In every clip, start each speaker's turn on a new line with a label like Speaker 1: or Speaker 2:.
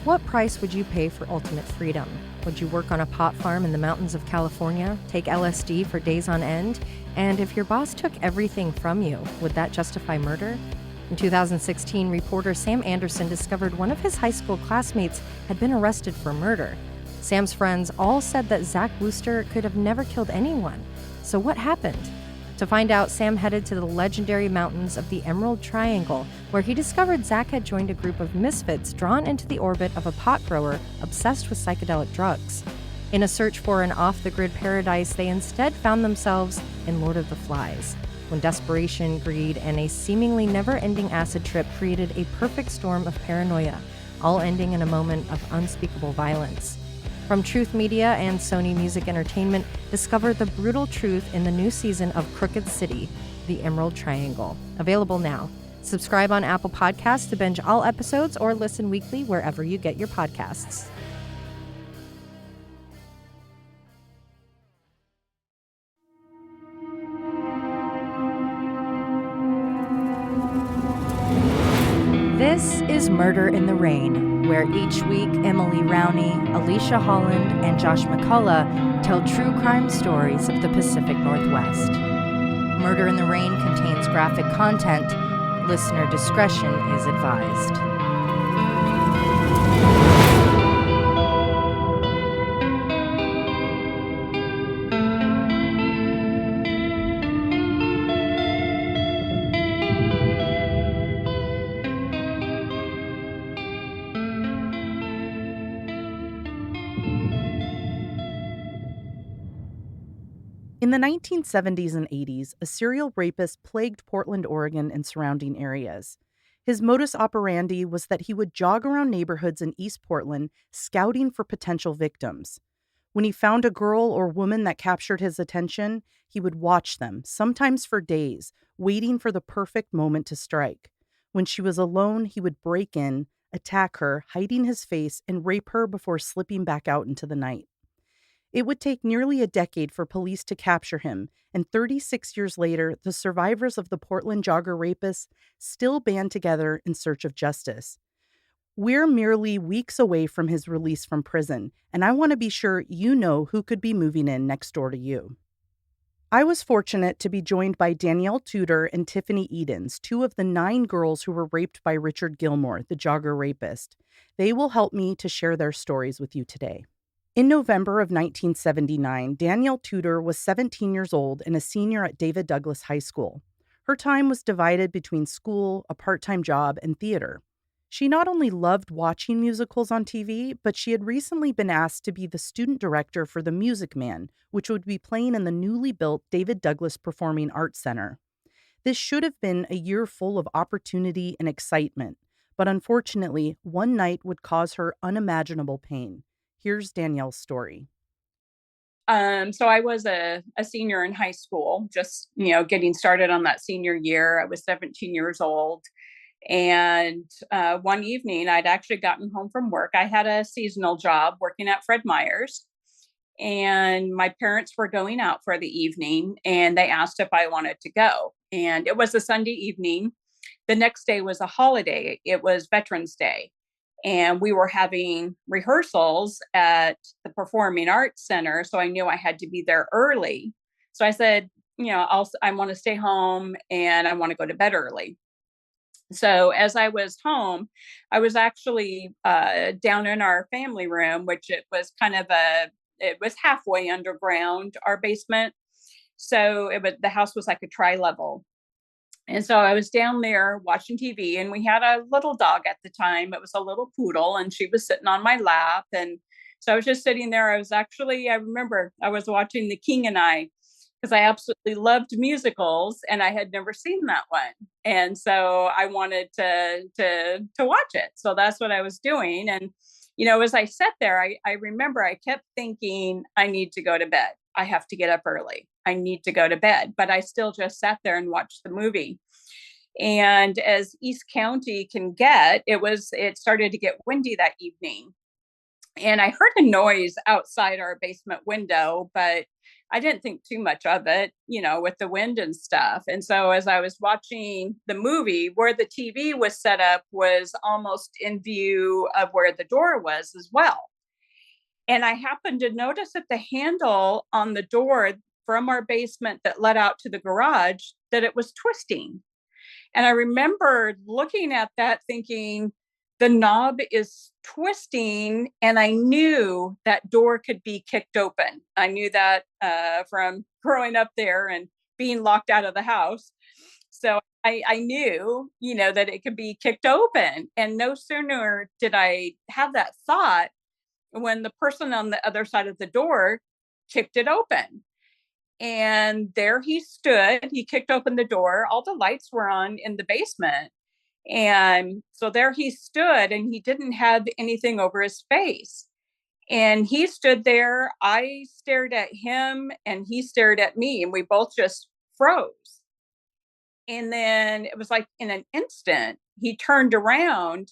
Speaker 1: What price would you pay for ultimate freedom? Would you work on a pot farm in the mountains of California, take LSD for days on end? And if your boss took everything from you, would that justify murder? In 2016, reporter Sam Anderson discovered one of his high school classmates had been arrested for murder. Sam's friends all said that Zach Wooster could have never killed anyone. So what happened? To find out, Sam headed to the legendary mountains of the Emerald Triangle, where he discovered Zach had joined a group of misfits drawn into the orbit of a pot grower obsessed with psychedelic drugs. In a search for an off-the-grid paradise, they instead found themselves in Lord of the Flies, when desperation, greed, and a seemingly never-ending acid trip created a perfect storm of paranoia, all ending in a moment of unspeakable violence. From Truth Media and Sony Music Entertainment, discover the brutal truth in the new season of Crooked City, The Emerald Triangle. Available now. Subscribe on Apple Podcasts to binge all episodes or listen weekly wherever you get your podcasts. This is Murder in the Rain, where each week Emily Rowney, Alicia Holland, and Josh McCullough tell true crime stories of the Pacific Northwest. Murder in the Rain contains graphic content. Listener discretion is advised.
Speaker 2: In the 1970s and 80s, a serial rapist plagued Portland, Oregon, and surrounding areas. His modus operandi was that he would jog around neighborhoods in East Portland, scouting for potential victims. When he found a girl or woman that captured his attention, he would watch them, sometimes for days, waiting for the perfect moment to strike. When she was alone, he would break in, attack her, hiding his face, and rape her before slipping back out into the night. It would take nearly a decade for police to capture him, and 36 years later, the survivors of the Portland Jogger Rapist still band together in search of justice. We're merely weeks away from his release from prison, and I want to be sure you know who could be moving in next door to you. I was fortunate to be joined by Danielle Tudor and Tiffany Edens, two of the 9 girls who were raped by Richard Gilmore, the Jogger Rapist. They will help me to share their stories with you today. In November of 1979, Danielle Tudor was 17 years old and a senior at David Douglas High School. Her time was divided between school, a part-time job, and theater. She not only loved watching musicals on TV, but she had recently been asked to be the student director for The Music Man, which would be playing in the newly built David Douglas Performing Arts Center. This should have been a year full of opportunity and excitement, but unfortunately, one night would cause her unimaginable pain. Here's Danielle's story.
Speaker 3: So I was a senior in high school, just, getting started on that senior year. I was 17 years old. And one evening, I'd actually gotten home from work. I had a seasonal job working at Fred Meyer's. And my parents were going out for the evening, and they asked if I wanted to go. And it was a Sunday evening. The next day was a holiday. It was Veterans Day. And we were having rehearsals at the Performing Arts Center. So I knew I had to be there early. So I said, I want to stay home and I want to go to bed early. So as I was home, I was actually down in our family room, which it was it was halfway underground, our basement. So the house was like a tri-level. And so I was down there watching TV, and we had a little dog at the time. It was a little poodle, and she was sitting on my lap. And so I was just sitting there. I remember I was watching The King and I, because I absolutely loved musicals, and I had never seen that one. And so I wanted to watch it. So that's what I was doing. And, as I sat there, I remember I kept thinking, I need to go to bed. I have to get up early. I need to go to bed. But I still just sat there and watched the movie. And as East County can get, it started to get windy that evening. And I heard a noise outside our basement window, but I didn't think too much of it, with the wind and stuff. And so as I was watching the movie, where the TV was set up was almost in view of where the door was as well. And I happened to notice that the handle on the door from our basement that led out to the garage, that it was twisting. And I remember looking at that thinking, the knob is twisting, and I knew that door could be kicked open. I knew that from growing up there and being locked out of the house. So I knew, that it could be kicked open. And no sooner did I have that thought when the person on the other side of the door kicked it open. And there he stood. He kicked open the door. All the lights were on in the basement. And so there he stood, and he didn't have anything over his face. And he stood there. I stared at him, and he stared at me, and we both just froze. And then it was like in an instant, he turned around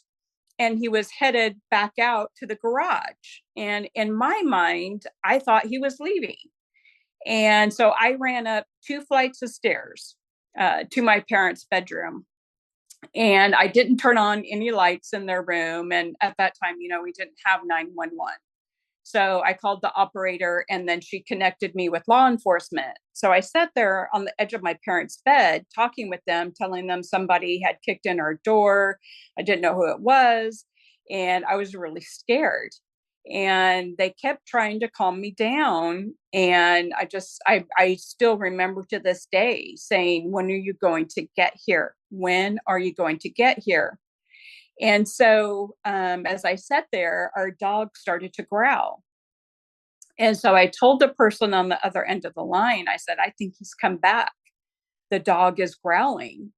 Speaker 3: and he was headed back out to the garage. And in my mind, I thought he was leaving. And so I ran up 2 flights of stairs to my parents' bedroom. And I didn't turn on any lights in their room. And at that time, we didn't have 911. So I called the operator, and then she connected me with law enforcement. So I sat there on the edge of my parents' bed, talking with them, telling them somebody had kicked in our door. I didn't know who it was. And I was really scared. And they kept trying to calm me down. And I still remember to this day saying, when are you going to get here? When are you going to get here? And so as I sat there, our dog started to growl. And so I told the person on the other end of the line, I said, I think he's come back. The dog is growling.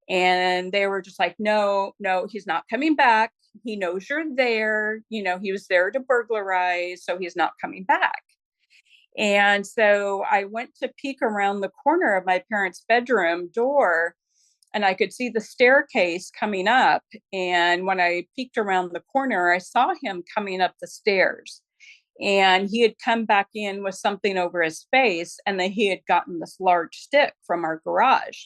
Speaker 3: And they were just like, no, he's not coming back. He knows you're there. He was there to burglarize, so he's not coming back. And so I went to peek around the corner of my parents' bedroom door, and I could see the staircase coming up. And when I peeked around the corner, I saw him coming up the stairs. And he had come back in with something over his face, and then he had gotten this large stick from our garage.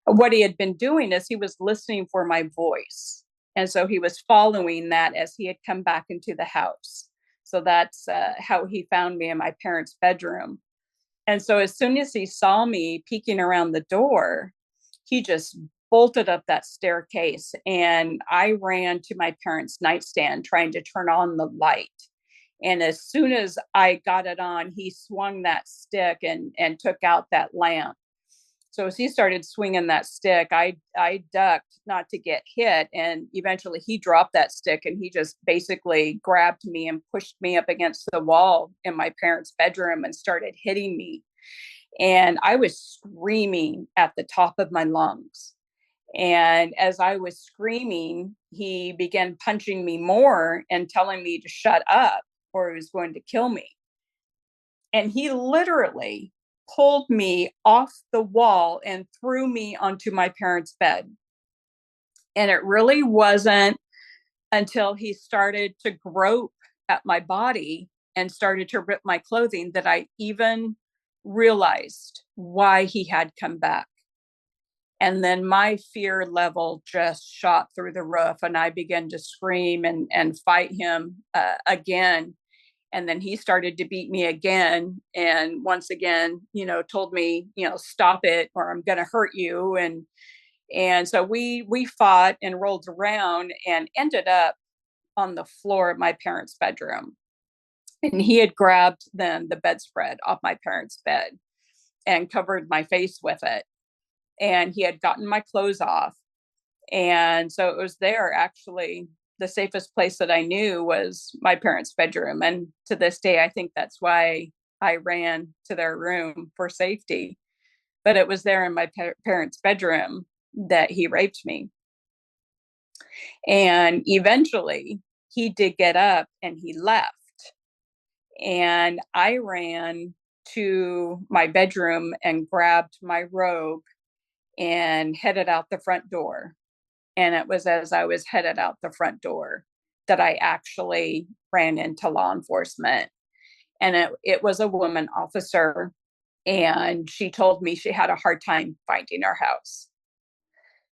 Speaker 3: What he had been doing is he was listening for my voice. And so he was following that as he had come back into the house. So that's how he found me in my parents' bedroom. And so as soon as he saw me peeking around the door, he just bolted up that staircase, and I ran to my parents' nightstand trying to turn on the light. And as soon as I got it on, he swung that stick and took out that lamp. So as he started swinging that stick, I ducked not to get hit. And eventually he dropped that stick, and he just basically grabbed me and pushed me up against the wall in my parents' bedroom and started hitting me. And I was screaming at the top of my lungs. And as I was screaming, he began punching me more and telling me to shut up or he was going to kill me. And he literally pulled me off the wall and threw me onto my parents' bed. And it really wasn't until he started to grope at my body and started to rip my clothing that I even realized why he had come back. And then my fear level just shot through the roof, and I began to scream and fight him again. And then he started to beat me again. And once again, told me, stop it or I'm going to hurt you. And so we fought and rolled around and ended up on the floor of my parents' bedroom. And he had grabbed then the bedspread off my parents' bed and covered my face with it. And he had gotten my clothes off. And so it was there, actually, the safest place that I knew was my parents' bedroom. And to this day, I think that's why I ran to their room for safety. But it was there in my parents' bedroom that he raped me. And eventually he did get up and he left. And I ran to my bedroom and grabbed my robe and headed out the front door. And it was as I was headed out the front door that I actually ran into law enforcement. And it was a woman officer And she told me she had a hard time finding our house.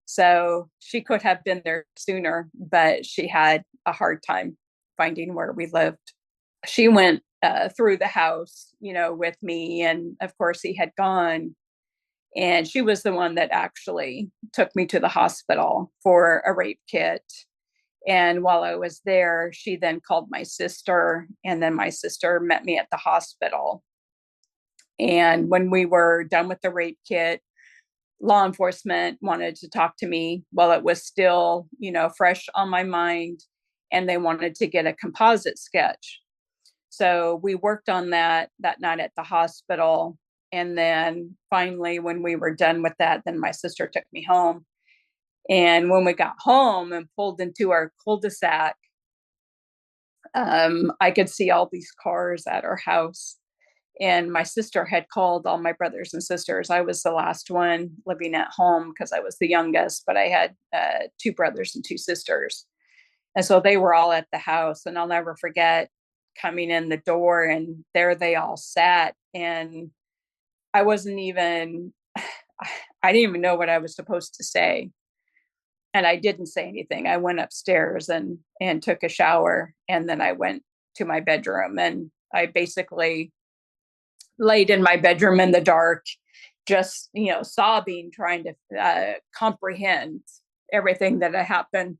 Speaker 3: So she could have been there sooner, but she had a hard time finding where we lived. She went through the house, with me. And of course, he had gone. And she was the one that actually took me to the hospital for a rape kit. And while I was there, she then called my sister, and then my sister met me at the hospital. And when we were done with the rape kit, law enforcement wanted to talk to me while it was still, fresh on my mind. And they wanted to get a composite sketch. So we worked on that night at the hospital. And then finally, when we were done with that, then my sister took me home. And when we got home and pulled into our cul-de-sac, I could see all these cars at our house. And my sister had called all my brothers and sisters. I was the last one living at home because I was the youngest, but I had 2 brothers and 2 sisters. And so they were all at the house. And I'll never forget coming in the door, and there they all sat. And I wasn't even, I didn't even know what I was supposed to say. And I didn't say anything. I went upstairs and took a shower. And then I went to my bedroom, and I basically laid in my bedroom in the dark, just, sobbing, trying to comprehend everything that had happened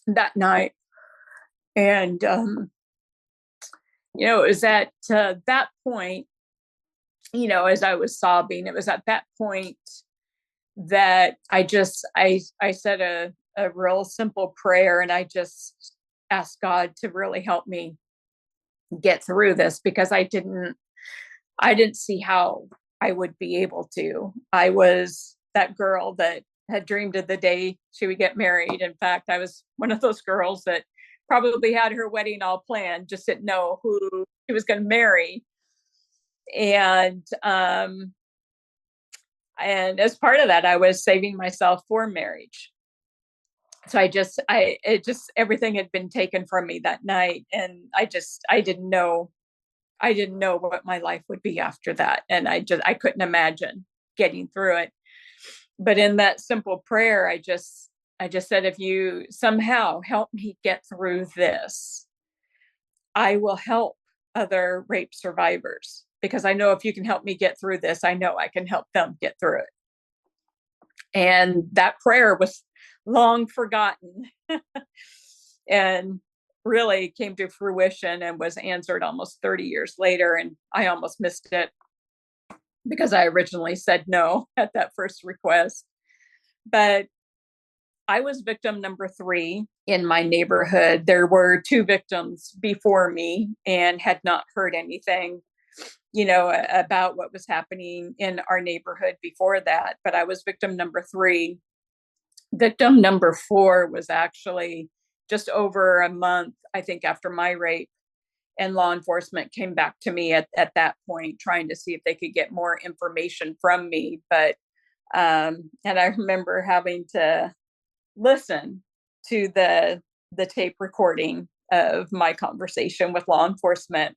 Speaker 3: that night. And, it was at that point, as I was sobbing, it was at that point that I said a real simple prayer, and I just asked God to really help me get through this, because I didn't see how I would be able to. I was that girl that had dreamed of the day she would get married. In fact, I was one of those girls that probably had her wedding all planned, just didn't know who she was going to marry. And as part of that, I was saving myself for marriage. So everything had been taken from me that night. And I didn't know what my life would be after that. And I couldn't imagine getting through it. But in that simple prayer, I just said, if you somehow help me get through this, I will help other rape survivors, because I know if you can help me get through this, I know I can help them get through it. And that prayer was long forgotten and really came to fruition and was answered almost 30 years later. And I almost missed it because I originally said no at that first request. But I was victim number 3 in my neighborhood. There were 2 victims before me and had not heard anything, about what was happening in our neighborhood before that. But I was victim number 3. Victim number 4 was actually just over a month, I think, after my rape. And law enforcement came back to me at that point, trying to see if they could get more information from me. But, and I remember having to listen to the tape recording of my conversation with law enforcement.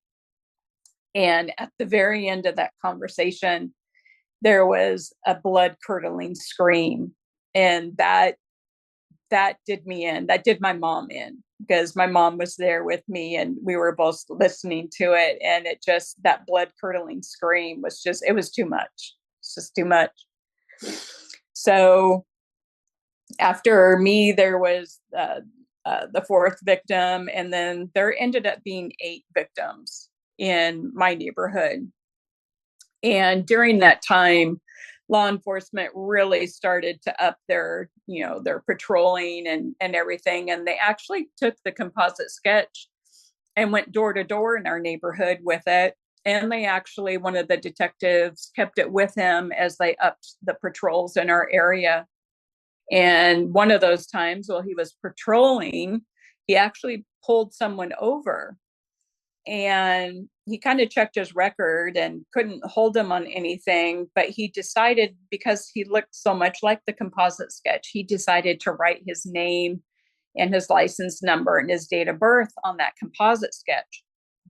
Speaker 3: And at the very end of that conversation, there was a blood curdling scream. And that did me in. That did my mom in, because my mom was there with me and we were both listening to it. And that blood curdling scream was it was too much. It's just too much. So after me, there was the 4th victim. And then there ended up being 8 victims in my neighborhood. And during that time, law enforcement really started to up their patrolling and everything. And they actually took the composite sketch and went door to door in our neighborhood with it. And one of the detectives kept it with him as they upped the patrols in our area. And one of those times while he was patrolling, he actually pulled someone over. And he kind of checked his record and couldn't hold him on anything. But he decided, because he looked so much like the composite sketch, he decided to write his name and his license number and his date of birth on that composite sketch.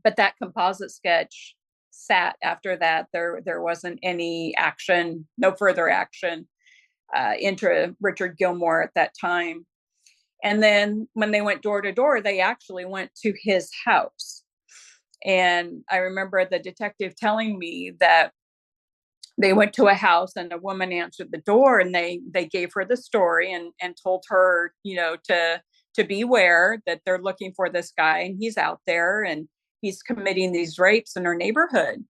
Speaker 3: But that composite sketch sat after that. There wasn't any action, no further action into Richard Gilmore at that time. And then when they went door to door, they actually went to his house. And I remember the detective telling me that they went to a house and a woman answered the door, and they gave her the story and told her, to beware that they're looking for this guy and he's out there and he's committing these rapes in her neighborhood.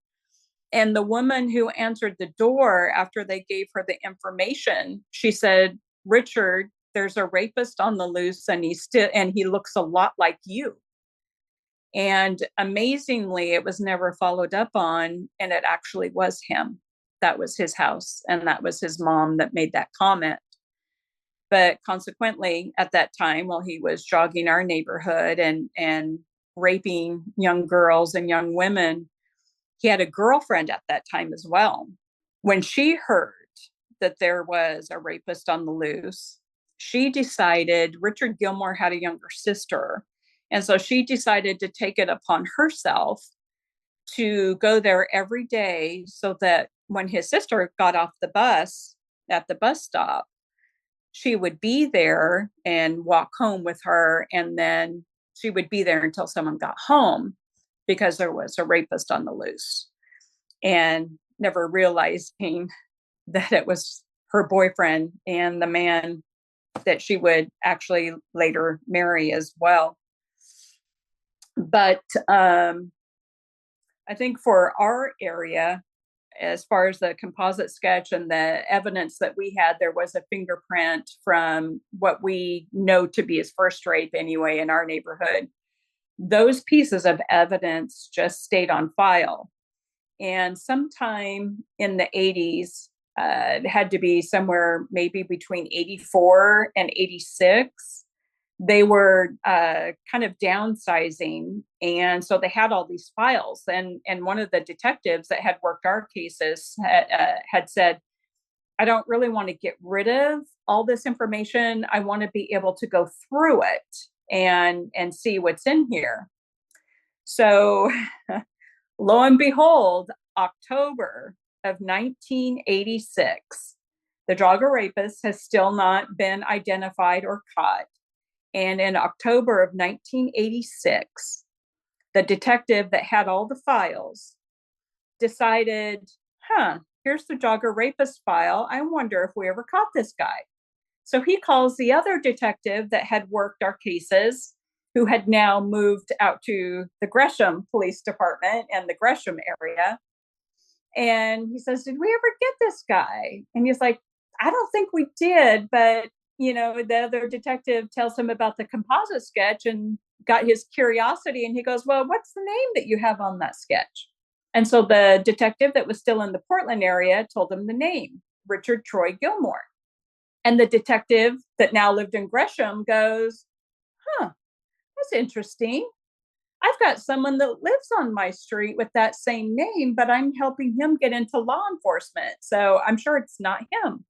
Speaker 3: And the woman who answered the door after they gave her the information, she said, "Richard, there's a rapist on the loose and he looks a lot like you." And amazingly, it was never followed up on, and it actually was him. That was his house, and that was his mom that made that comment. But consequently, at that time, while he was jogging our neighborhood and raping young girls and young women, he had a girlfriend at that time as well. When she heard that there was a rapist on the loose, she decided Richard Gilmore had a younger sister. And so she decided to take it upon herself to go there every day so that when his sister got off the bus at the bus stop, she would be there and walk home with her. And then she would be there until someone got home because there was a rapist on the loose, and never realizing that it was her boyfriend and the man that she would actually later marry as well. But I think for our area, as far as the composite sketch and the evidence that we had, there was a fingerprint from what we know to be his first rape anyway in our neighborhood. Those pieces of evidence just stayed on file. And sometime in the 80s, it had to be somewhere maybe between 84 and 86, they were kind of downsizing. And so they had all these files. And one of the detectives that had worked our cases had said, "I don't really want to get rid of all this information. I want to be able to go through it and see what's in here." So lo and behold, October of 1986, the Jogger Rapist has still not been identified or caught. And in October of 1986, the detective that had all the files decided, here's the Jogger Rapist file. I wonder if we ever caught this guy. So he calls the other detective that had worked our cases, who had now moved out to the Gresham Police Department and the Gresham area. And he says, "Did we ever get this guy?" And he's like, "I don't think we did, but the other detective tells him about the composite sketch and got his curiosity. And he goes, "Well, what's the name that you have on that sketch?" And so the detective that was still in the Portland area told him the name, Richard Troy Gilmore. And the detective that now lived in Gresham goes, "That's interesting. I've got someone that lives on my street with that same name, but I'm helping him get into law enforcement. So I'm sure it's not him."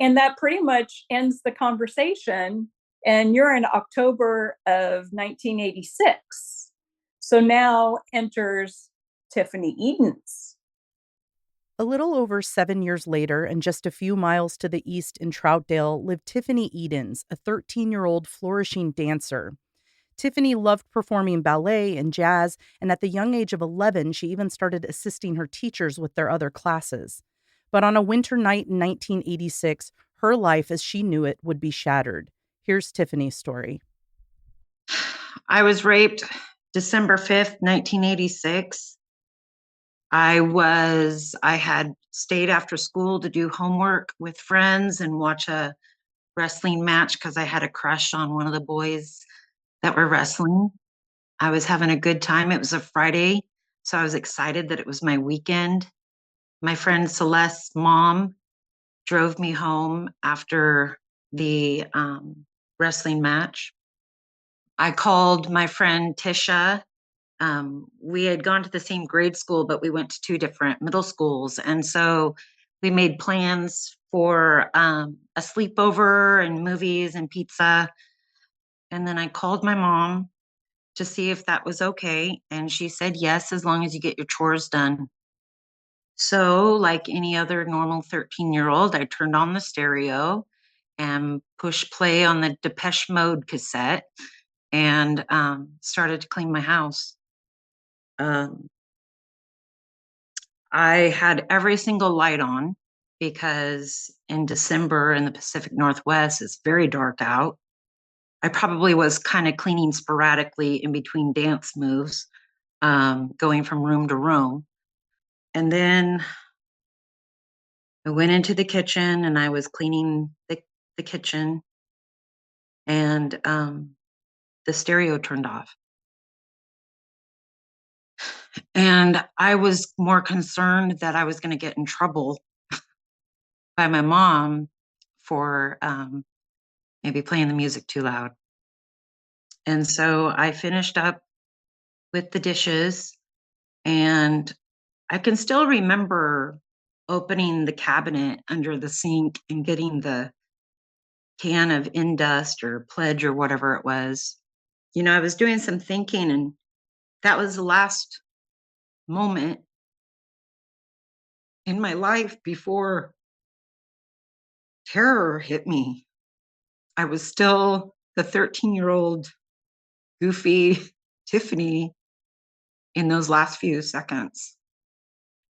Speaker 3: And that pretty much ends the conversation. And you're in October of 1986. So now enters Tiffany Edens.
Speaker 2: A little over 7 years later, and just a few miles to the east in Troutdale, lived Tiffany Edens, a 13-year-old flourishing dancer. Tiffany loved performing ballet and jazz, and at the young age of 11, she even started assisting her teachers with their other classes. But on a winter night in 1986, her life as she knew it would be shattered. Here's Tiffany's story.
Speaker 4: I was raped December 5th, 1986. I had stayed after school to do homework with friends and watch a wrestling match because I had a crush on one of the boys that were wrestling. I was having a good time. It was a Friday, so I was excited that it was my weekend. My friend Celeste's mom drove me home after the wrestling match. I called my friend Tisha. We had gone to the same grade school, but we went to two different middle schools. And so we made plans for a sleepover and movies and pizza. And then I called my mom to see if that was okay. And she said, yes, as long as you get your chores done. So, like any other normal 13-year-old, I turned on the stereo and pushed play on the Depeche Mode cassette and started to clean my house. Um, I had every single light on because in December in the Pacific Northwest, it's very dark out. I probably was kind of cleaning sporadically in between dance moves, going from room to room. And then I went into the kitchen and I was cleaning the kitchen, and the stereo turned off. And I was more concerned that I was going to get in trouble by my mom for maybe playing the music too loud. And so I finished up with the dishes, and I can still remember opening the cabinet under the sink and getting the can of Indust or Pledge or whatever it was. I was doing some thinking, and that was the last moment in my life before terror hit me. I was still the 13-year-old goofy Tiffany in those last few seconds.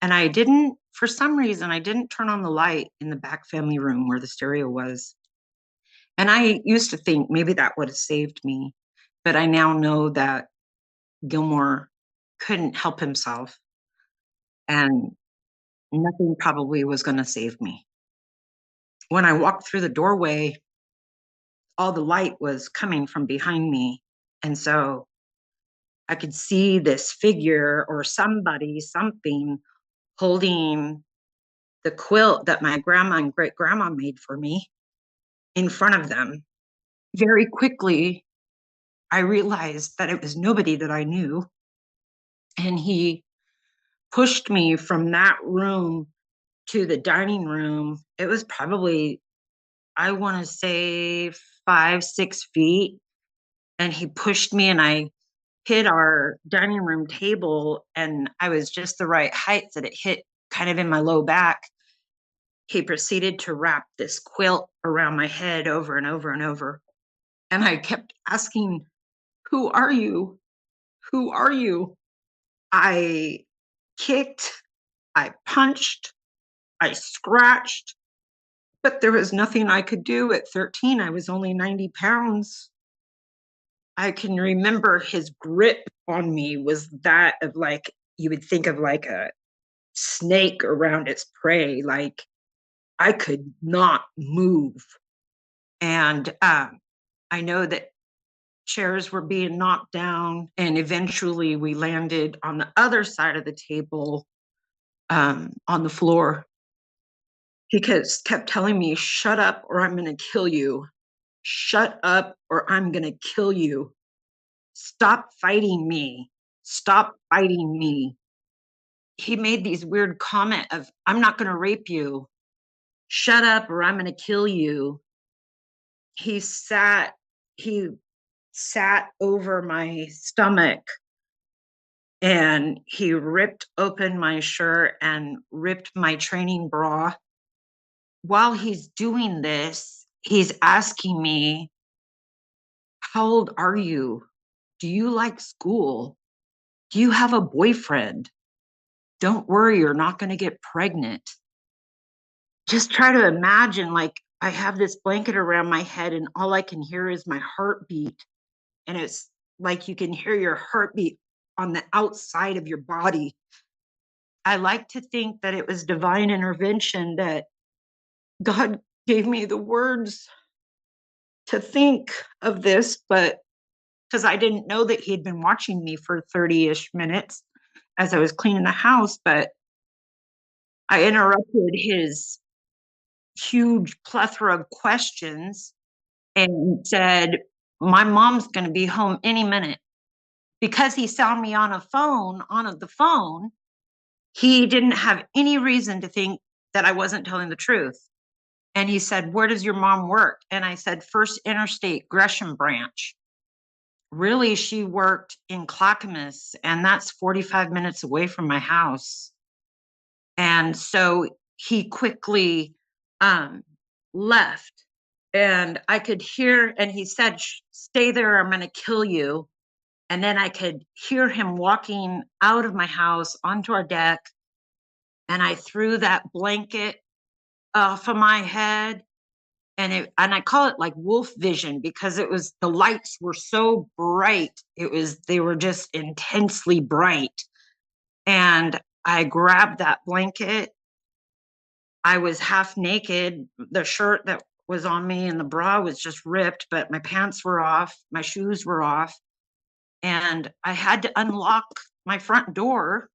Speaker 4: And for some reason, I didn't turn on the light in the back family room where the stereo was. And I used to think maybe that would have saved me. But I now know that Gilmore couldn't help himself, and nothing probably was going to save me. When I walked through the doorway, all the light was coming from behind me. And so I could see this figure or something holding the quilt that my grandma and great grandma made for me in front of them. Very quickly, I realized that it was nobody that I knew. And he pushed me from that room to the dining room. It was probably, I want to say 5, 6 feet. And he pushed me and I hit our dining room table, and I was just the right height that it hit kind of in my low back. He proceeded to wrap this quilt around my head over and over and over. And I kept asking, who are you? Who are you? I kicked, I punched, I scratched, but there was nothing I could do at 13. I was only 90 pounds. I can remember his grip on me was that of, like, you would think of like a snake around its prey. Like, I could not move. And I know that chairs were being knocked down, and eventually we landed on the other side of the table, on the floor. He kept telling me, shut up or I'm going to kill you. Shut up or I'm going to kill you. Stop fighting me. Stop fighting me. He made these weird comment of, I'm not going to rape you. Shut up or I'm going to kill you. He sat over my stomach, and he ripped open my shirt and ripped my training bra. While he's doing this, he's asking me, how old are you? Do you like school? Do you have a boyfriend? Don't worry, you're not going to get pregnant. Just try to imagine, like, I have this blanket around my head and all I can hear is my heartbeat. And it's like you can hear your heartbeat on the outside of your body. I like to think that it was divine intervention, that God gave me the words to think of this, but because I didn't know that he'd been watching me for 30-ish minutes as I was cleaning the house, but I interrupted his huge plethora of questions and said, my mom's going to be home any minute. Because he saw me on the phone, he didn't have any reason to think that I wasn't telling the truth. And he said, where does your mom work? And I said, First Interstate, Gresham Branch, really, she worked in Clackamas, and that's 45 minutes away from my house. And so he quickly um, left. And I could hear, and he said, "Stay there, I'm going to kill you." And then I could hear him walking out of my house onto our deck. And I threw that blanket off of my head. And I call it like wolf vision because it was, the lights were so bright. They were just intensely bright. And I grabbed that blanket. I was half naked. The shirt that was on me and the bra was just ripped, but my pants were off, my shoes were off. And I had to unlock my front door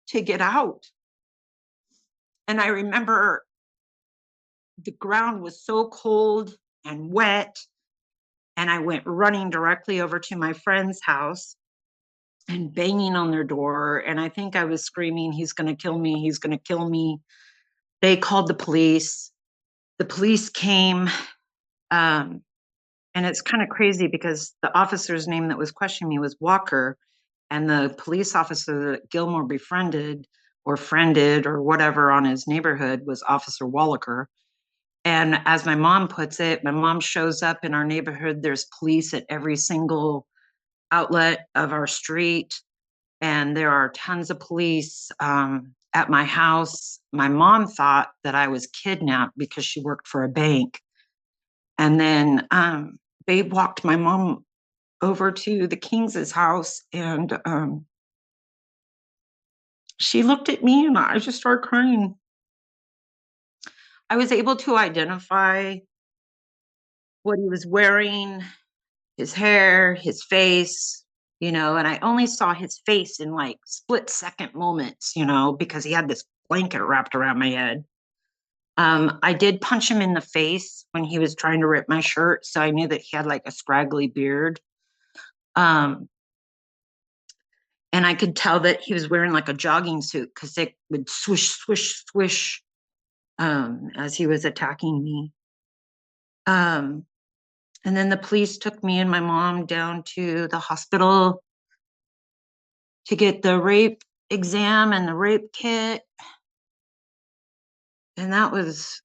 Speaker 4: to get out. And I remember the ground was so cold and wet. And I went running directly over to my friend's house and banging on their door. And I think I was screaming, "He's going to kill me. He's going to kill me." They called the police. The police came. And it's kind of crazy because the officer's name that was questioning me was Walker. And the police officer that Gilmore befriended or friended or whatever on his neighborhood was Officer Wallaker. And as my mom puts it, my mom shows up in our neighborhood. There's police at every single outlet of our street. And there are tons of police at my house. My mom thought that I was kidnapped because she worked for a bank. And then Babe walked my mom over to the Kings's house, and she looked at me and I just started crying. I was able to identify what he was wearing, his hair, his face, and I only saw his face in like split-second moments, because he had this blanket wrapped around my head. I did punch him in the face when he was trying to rip my shirt, so I knew that he had like a scraggly beard. And I could tell that he was wearing like a jogging suit because it would swish, swish, swish as he was attacking me. And then the police took me and my mom down to the hospital to get the rape exam and the rape kit. And that was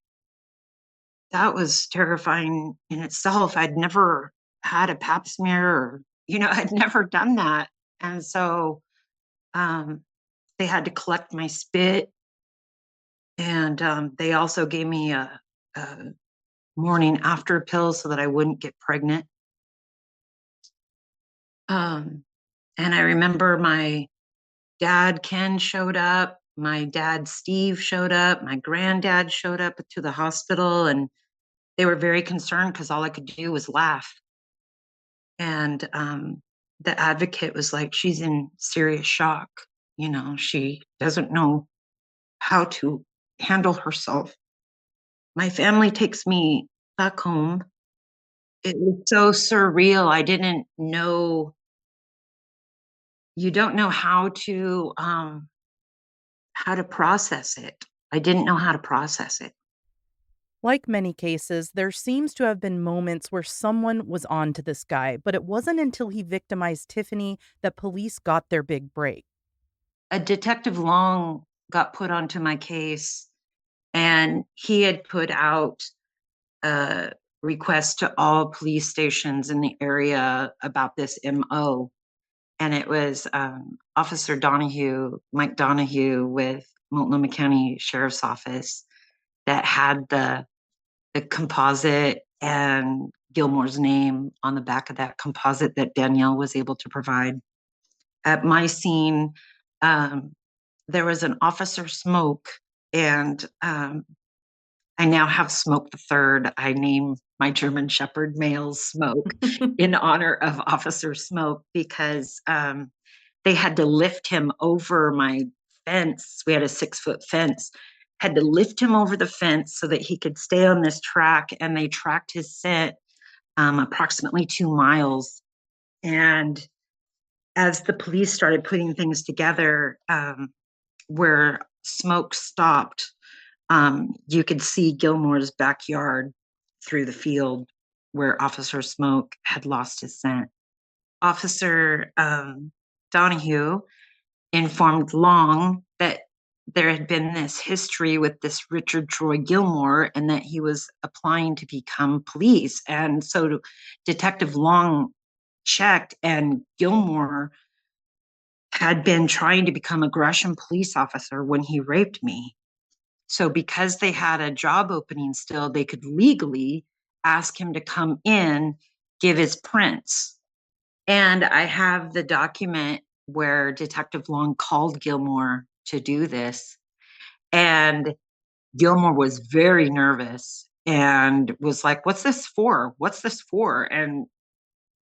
Speaker 4: terrifying in itself. I'd never had a pap smear or, I'd never done that. And so they had to collect my spit. And they also gave me a morning after pill so that I wouldn't get pregnant. And I remember my dad, Ken, showed up. My dad, Steve, showed up. My granddad showed up to the hospital, and they were very concerned because all I could do was laugh. And the advocate was like, "She's in serious shock. She doesn't know how to handle herself." My family takes me back home. It was so surreal. I didn't know. You don't know how to process it. I didn't know how to process it.
Speaker 2: Like many cases, there seems to have been moments where someone was on to this guy, but it wasn't until he victimized Tiffany that police got their big break.
Speaker 4: A Detective Long got put onto my case, and he had put out a request to all police stations in the area about this MO. And it was Officer Donahue, Mike Donahue with Multnomah County Sheriff's Office that had the composite and Gilmore's name on the back of that composite that Danielle was able to provide. At my scene, there was an Officer Smoke, and I now have Smoke the Third. I named my German Shepherd male Smoke in honor of Officer Smoke because they had to lift him over my fence. We had a 6-foot fence. Had to lift him over the fence so that he could stay on this track, and they tracked his scent approximately 2 miles. And as the police started putting things together, where Smoke stopped, you could see Gilmore's backyard through the field where Officer Smoke had lost his scent. Officer Donahue informed Long that there had been this history with this Richard Troy Gilmore and that he was applying to become police. And so Detective Long checked, and Gilmore had been trying to become a Gresham police officer when he raped me. So because they had a job opening still, they could legally ask him to come in, give his prints. And I have the document where Detective Long called Gilmore to do this. And Gilmore was very nervous and was like, "What's this for? What's this for?" And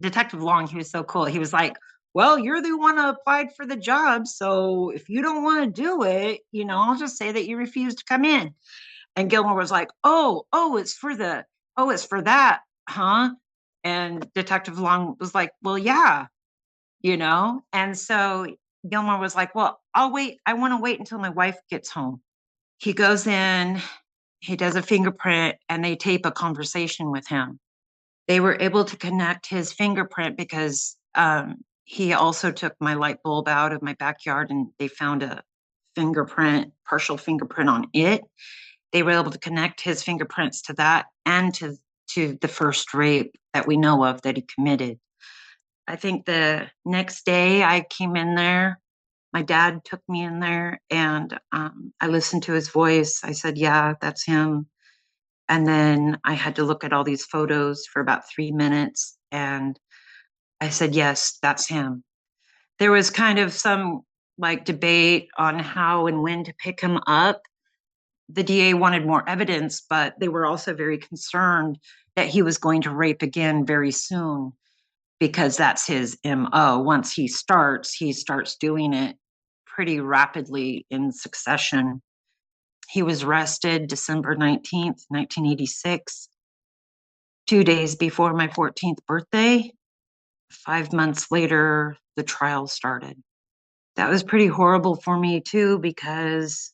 Speaker 4: Detective Long, he was so cool. He was like, "Well, you're the one who applied for the job. So if you don't want to do it, I'll just say that you refused to come in." And Gilmore was like, it's for that, huh? And Detective Long was like, "Well, yeah, And so Gilmore was like, "Well, I'll wait. I want to wait until my wife gets home." He goes in, he does a fingerprint, and they tape a conversation with him. They were able to connect his fingerprint because he also took my light bulb out of my backyard and they found a partial fingerprint on it. They were able to connect his fingerprints to that and to the first rape that we know of that he committed. I think the next day I came in there, my dad took me in there, and I listened to his voice. I said, "Yeah, that's him." And then I had to look at all these photos for about 3 minutes. And I said, "Yes, that's him." There was kind of some like debate on how and when to pick him up. The DA wanted more evidence, but they were also very concerned that he was going to rape again very soon, because that's his MO. Once he starts doing it pretty rapidly in succession. He was arrested December 19th, 1986, 2 days before my 14th birthday. 5 months later, the trial started. That was pretty horrible for me too, because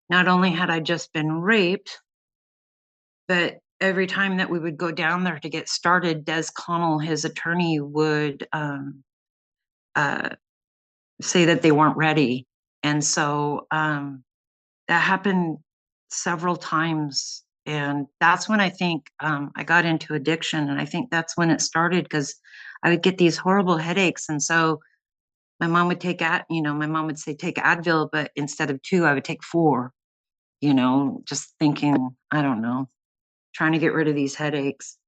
Speaker 4: not only had I just been raped, but every time that we would go down there to get started, Des Connell, his attorney, would uh, say that they weren't ready. And so that happened several times. And that's when I think I got into addiction. And I think that's when it started, because I would get these horrible headaches. And so my mom would my mom would say, "Take Advil," but instead of 2, I would take 4, just thinking, I don't know, trying to get rid of these headaches.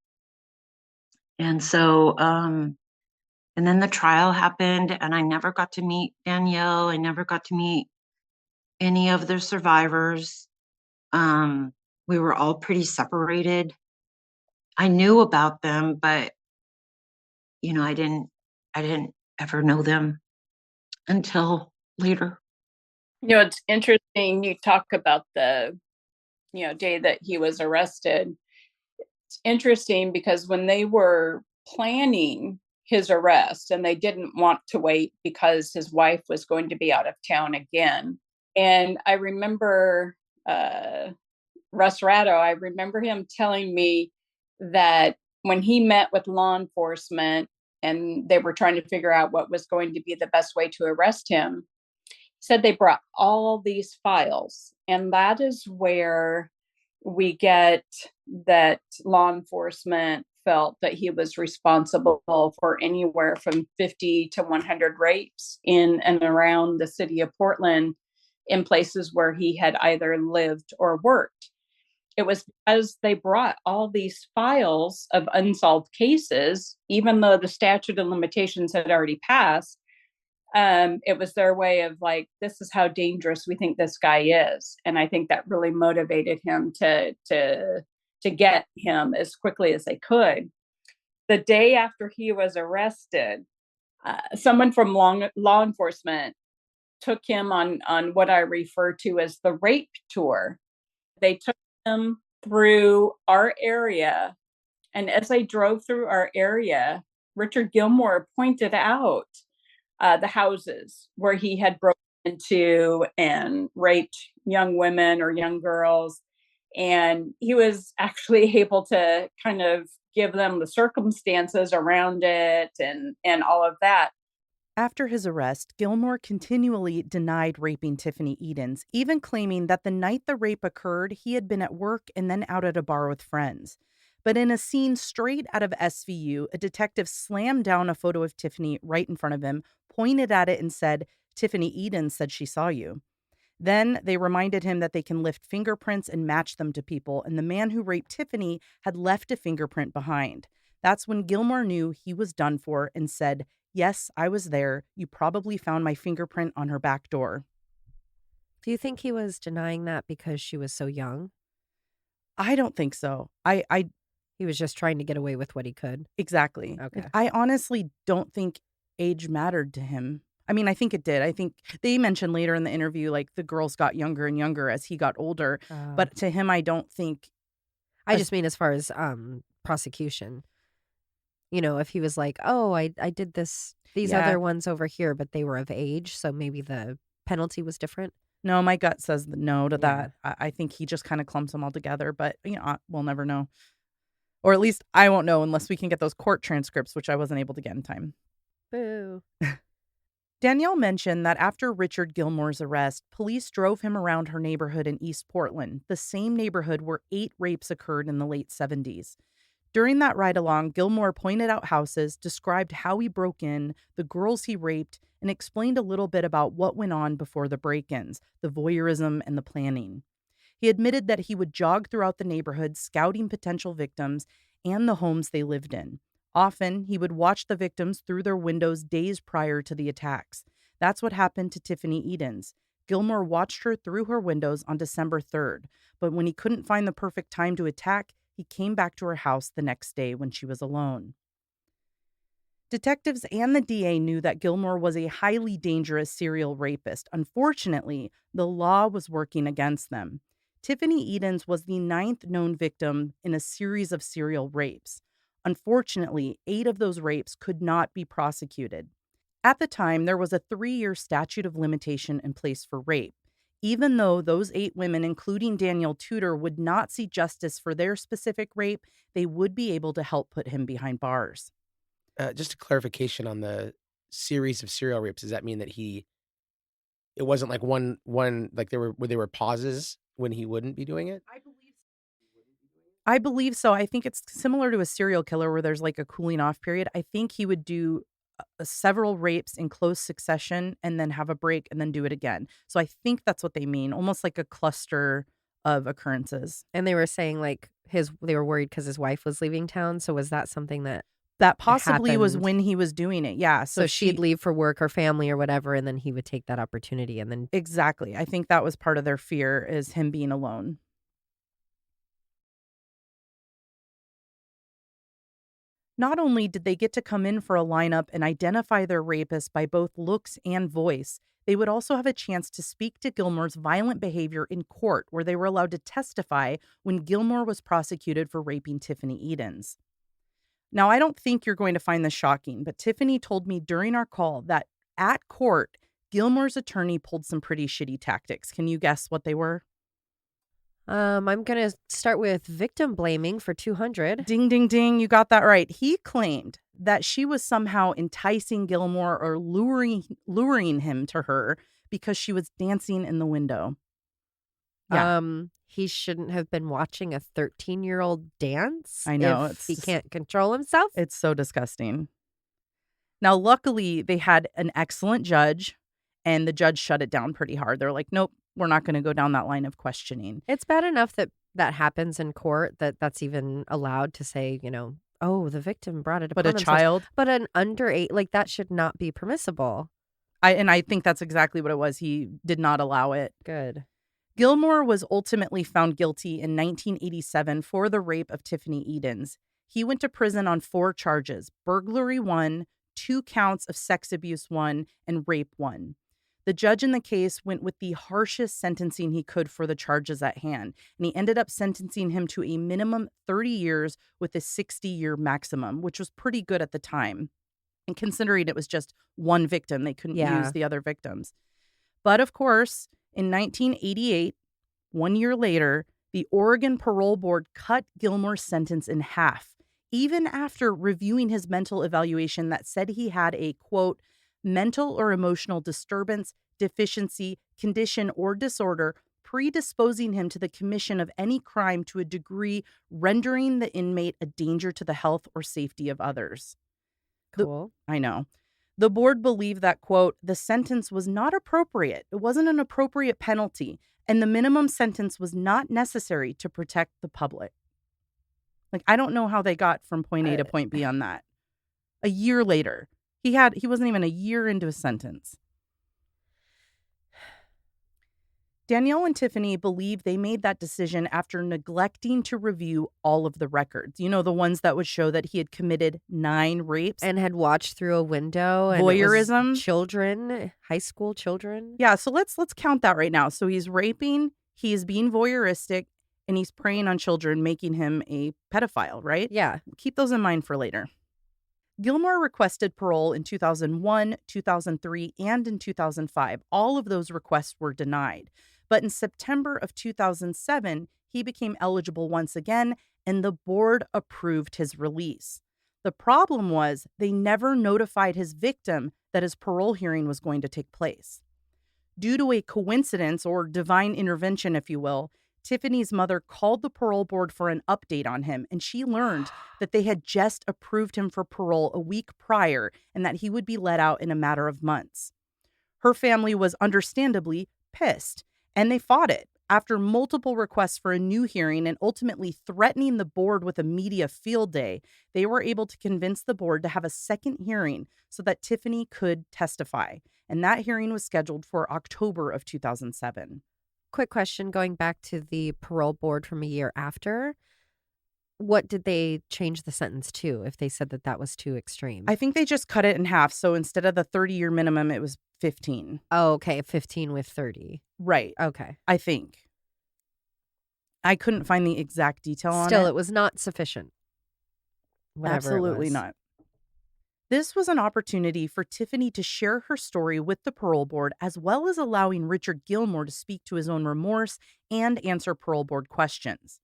Speaker 4: And so, and then the trial happened, and I never got to meet Danielle. I never got to meet any of the survivors. We were all pretty separated. I knew about them, but I didn't ever know them until later.
Speaker 3: It's interesting you talk about the, day that he was arrested. It's interesting because when they were planning his arrest and they didn't want to wait because his wife was going to be out of town again. And I remember Russ Ratto, I remember him telling me that when he met with law enforcement and they were trying to figure out what was going to be the best way to arrest him, he said they brought all these files. And that is where we get that law enforcement felt that he was responsible for anywhere from 50 to 100 rapes in and around the city of Portland, in places where he had either lived or worked. It was because they brought all these files of unsolved cases, even though the statute of limitations had already passed. It was their way of like, this is how dangerous we think this guy is. And I think that really motivated him to get him as quickly as they could. The day after he was arrested, someone from law enforcement took him on what I refer to as the rape tour. They took him through our area. And as they drove through our area, Richard Gilmore pointed out the houses where he had broken into and raped young women or young girls. And he was actually able to kind of give them the circumstances around it and all of that.
Speaker 2: After his arrest, Gilmore continually denied raping Tiffany Edens, even claiming that the night the rape occurred, he had been at work and then out at a bar with friends. But in a scene straight out of SVU, a detective slammed down a photo of Tiffany right in front of him, pointed at it, and said, "Tiffany Edens said she saw you." Then they reminded him that they can lift fingerprints and match them to people, and the man who raped Tiffany had left a fingerprint behind. That's when Gilmore knew he was done for and said, "Yes, I was there. You probably found my fingerprint on her back door."
Speaker 1: Do you think he was denying that because she was so young?
Speaker 2: I don't think so. I
Speaker 1: He was just trying to get away with what he could.
Speaker 2: exactly.
Speaker 1: Okay.
Speaker 2: I honestly don't think age mattered to him. I mean, I think it did. I think they mentioned later in the interview, like the girls got younger and younger as he got older. But to him, I don't think.
Speaker 1: I just mean as far as prosecution. You know, if he was like, "Oh, I did these
Speaker 2: Yeah.
Speaker 1: other ones over here, but they were of age, so maybe the penalty was different."
Speaker 2: No, my gut says no to
Speaker 1: Yeah.
Speaker 2: that. I think he just kind of clumps them all together, but we'll never know. Or at least I won't know unless we can get those court transcripts, which I wasn't able to get in time.
Speaker 1: Boo.
Speaker 2: Danielle mentioned that after Richard Gilmore's arrest, police drove him around her neighborhood in East Portland, the same neighborhood where 8 rapes occurred in the late 70s. During that ride along, Gilmore pointed out houses, described how he broke in, the girls he raped, and explained a little bit about what went on before the break-ins, the voyeurism, and the planning. He admitted that he would jog throughout the neighborhood, scouting potential victims and the homes they lived in. Often, he would watch the victims through their windows days prior to the attacks. That's what happened to Tiffany Edens. Gilmore watched her through her windows on December 3rd, but when he couldn't find the perfect time to attack, he came back to her house the next day when she was alone. Detectives and the DA knew that Gilmore was a highly dangerous serial rapist. Unfortunately, the law was working against them. Tiffany Edens was the 9th known victim in a series of serial rapes. Unfortunately, 8 of those rapes could not be prosecuted. At the time, there was a 3-year statute of limitation in place for rape. Even though those 8 women, including Danielle Tudor, would not see justice for their specific rape, they would be able to help put him behind bars.
Speaker 5: Just a clarification on the series of serial rapes. Does that mean that it wasn't like one like there were pauses when he wouldn't be doing it?
Speaker 2: I believe so. I think it's similar to a serial killer where there's like a cooling off period. I think he would do several rapes in close succession and then have a break and then do it again. So I think that's what they mean, almost like a cluster of occurrences.
Speaker 1: And they were saying like they were worried because his wife was leaving town. So was that something that
Speaker 2: possibly was
Speaker 1: happened?
Speaker 2: when he was doing it? Yeah.
Speaker 1: So she'd leave for work or family or whatever, and then he would take that opportunity and then
Speaker 2: Exactly. I think that was part of their fear, is him being alone. Not only did they get to come in for a lineup and identify their rapist by both looks and voice, they would also have a chance to speak to Gilmore's violent behavior in court, where they were allowed to testify when Gilmore was prosecuted for raping Tiffany Edens. Now, I don't think you're going to find this shocking, but Tiffany told me during our call that at court, Gilmore's attorney pulled some pretty shitty tactics. Can you guess what they were?
Speaker 1: I'm going to start with victim blaming for 200.
Speaker 2: Ding, ding, ding. You got that right. He claimed that she was somehow enticing Gilmore or luring him to her because she was dancing in the window. Yeah.
Speaker 1: He shouldn't have been watching a 13-year-old dance.
Speaker 2: I know.
Speaker 1: If he can't control himself.
Speaker 2: It's so disgusting. Now, luckily, they had an excellent judge, and the judge shut it down pretty hard. They're like, nope, we're not going to go down that line of questioning.
Speaker 1: It's bad enough that happens in court, that's even allowed to say, oh, the victim brought it upon
Speaker 2: But a
Speaker 1: themselves.
Speaker 2: child?
Speaker 1: But an underage, like that should not be permissible.
Speaker 2: I think that's exactly what it was. He did not allow it.
Speaker 1: Good.
Speaker 2: Gilmore was ultimately found guilty in 1987 for the rape of Tiffany Edens. He went to prison on 4 charges: burglary 1, 2 counts of sex abuse 1, and rape 1. The judge in the case went with the harshest sentencing he could for the charges at hand, and he ended up sentencing him to a minimum 30 years with a 60-year maximum, which was pretty good at the time. And considering it was just one victim, they couldn't use the other victims. But of course, in 1988, 1 year later, The Oregon Parole Board cut Gilmore's sentence in half, even after reviewing his mental evaluation that said he had a, quote, mental or emotional disturbance, deficiency, condition, or disorder predisposing him to the commission of any crime to a degree rendering the inmate a danger to the health or safety of others.
Speaker 1: Cool.
Speaker 2: I know. The board believed that, quote, the sentence was not appropriate. It wasn't an appropriate penalty, and the minimum sentence was not necessary to protect the public. Like, I don't know how they got from point A to point B on that. A year later, he wasn't even a year into his sentence. Danielle and Tiffany believe they made that decision after neglecting to review all of the records. You know, the ones that would show that he had committed 9 rapes.
Speaker 1: And had watched through a window. And
Speaker 2: voyeurism.
Speaker 1: Children, high school children.
Speaker 2: Yeah, so let's count that right now. So he's raping, he's being voyeuristic, and he's preying on children, making him a pedophile, right?
Speaker 1: Yeah.
Speaker 2: Keep those in mind for later. Gilmore requested parole in 2001, 2003, and in 2005. All of those requests were denied. But in September of 2007, he became eligible once again, and the board approved his release. The problem was they never notified his victim that his parole hearing was going to take place. Due to a coincidence or divine intervention, if you will, Tiffany's mother called the parole board for an update on him, and she learned that they had just approved him for parole a week prior and that he would be let out in a matter of months. Her family was understandably pissed, and they fought it. After multiple requests for a new hearing and ultimately threatening the board with a media field day, they were able to convince the board to have a second hearing so that Tiffany could testify. And that hearing was scheduled for October of 2007.
Speaker 1: Quick question, going back to the parole board from a year after. What did they change the sentence to if they said that that was too extreme?
Speaker 2: I think they just cut it in half. So instead of the 30-year minimum, it was 15.
Speaker 1: Oh, okay. 15 with 30.
Speaker 2: Right.
Speaker 1: Okay.
Speaker 2: I think. I couldn't find the exact detail on it.
Speaker 1: Still, it was not sufficient. Whatever
Speaker 2: Absolutely not. This was an opportunity for Tiffany to share her story with the parole board, as well as allowing Richard Gilmore to speak to his own remorse and answer parole board questions.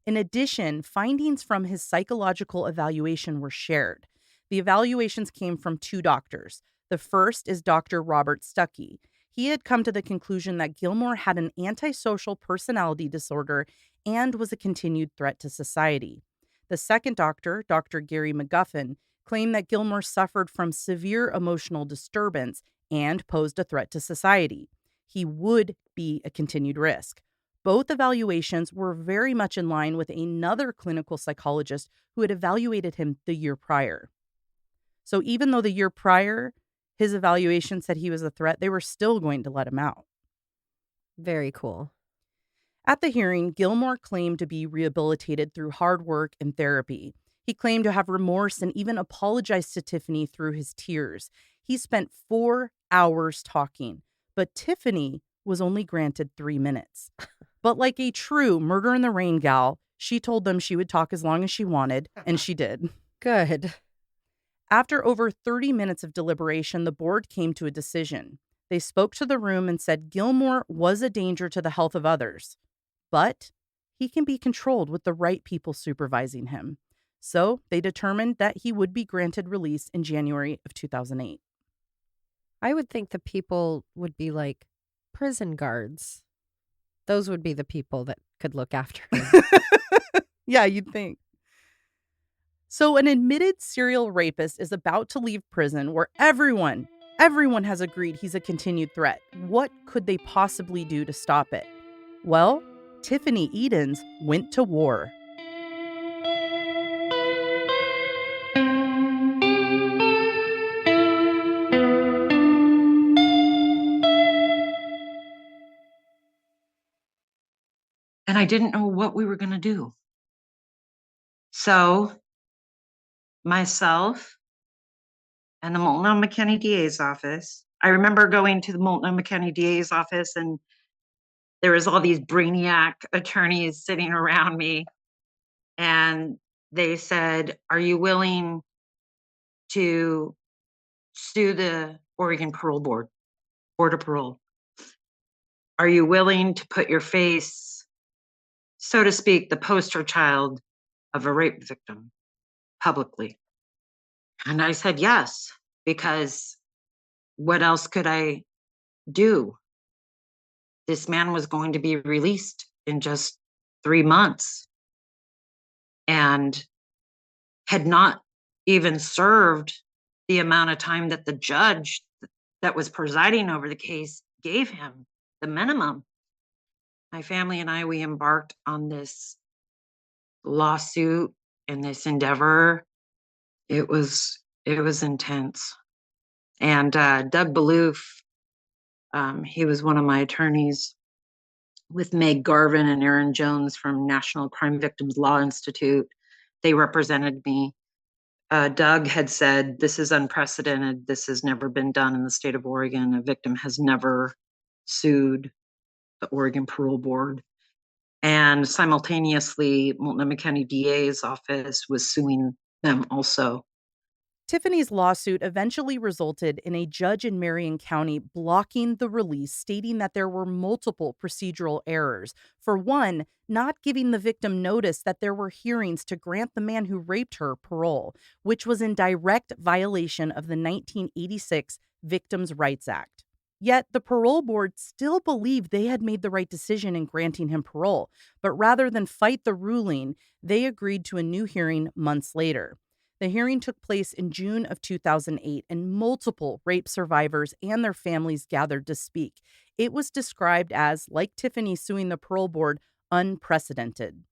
Speaker 2: In addition, findings from his psychological evaluation were shared. The evaluations came from 2 doctors. The first is Dr. Robert Stuckey. He had come to the conclusion that Gilmore had an antisocial personality disorder and was a continued threat to society. The second doctor, Dr. Gary McGuffin, claimed that Gilmore suffered from severe emotional disturbance and posed a threat to society. He would be a continued risk. Both evaluations were very much in line with another clinical psychologist who had evaluated him the year prior. So even though the year prior, his evaluation said he was a threat, they were still going to let him out.
Speaker 1: Very cool.
Speaker 2: At the hearing, Gilmore claimed to be rehabilitated through hard work and therapy. He claimed to have remorse and even apologized to Tiffany through his tears. He spent 4 hours talking, but Tiffany was only granted 3 minutes. But like a true Murder in the Rain gal, she told them she would talk as long as she wanted, and she did.
Speaker 1: Good.
Speaker 2: After over 30 minutes of deliberation, the board came to a decision. They spoke to the room and said Gilmore was a danger to the health of others, but he can be controlled with the right people supervising him. So they determined that he would be granted release in January of 2008.
Speaker 1: I would think the people would be like prison guards. Those would be the people that could look after him.
Speaker 2: Yeah, you'd think. So an admitted serial rapist is about to leave prison where everyone has agreed he's a continued threat. What could they possibly do to stop it? Well, Tiffany Edens went to war.
Speaker 4: And I didn't know what we were going to do. So myself and the Multnomah County DA's office, I remember going to the Multnomah County DA's office and there was all these brainiac attorneys sitting around me. And they said, are you willing to sue the Oregon Parole Board, Board of Parole? Are you willing to put your face so to speak, the poster child of a rape victim publicly? And I said yes, because what else could I do? This man was going to be released in just 3 months and had not even served the amount of time that the judge that was presiding over the case gave him, the minimum. My family and I, we embarked on this lawsuit and this endeavor. It was intense. And Doug Balloof, he was one of my attorneys with Meg Garvin and Aaron Jones from National Crime Victims Law Institute. They represented me. Doug had said, this is unprecedented. This has never been done in the state of Oregon. A victim has never sued the Oregon Parole Board. And simultaneously, Multnomah County DA's office was suing them also.
Speaker 2: Tiffany's lawsuit eventually resulted in a judge in Marion County blocking the release, stating that there were multiple procedural errors. For one, not giving the victim notice that there were hearings to grant the man who raped her parole, which was in direct violation of the 1986 Victims' Rights Act. Yet the parole board still believed they had made the right decision in granting him parole, but rather than fight the ruling, they agreed to a new hearing months later. The hearing took place in June of 2008, and multiple rape survivors and their families gathered to speak. It was described as, like Tiffany suing the parole board, unprecedented.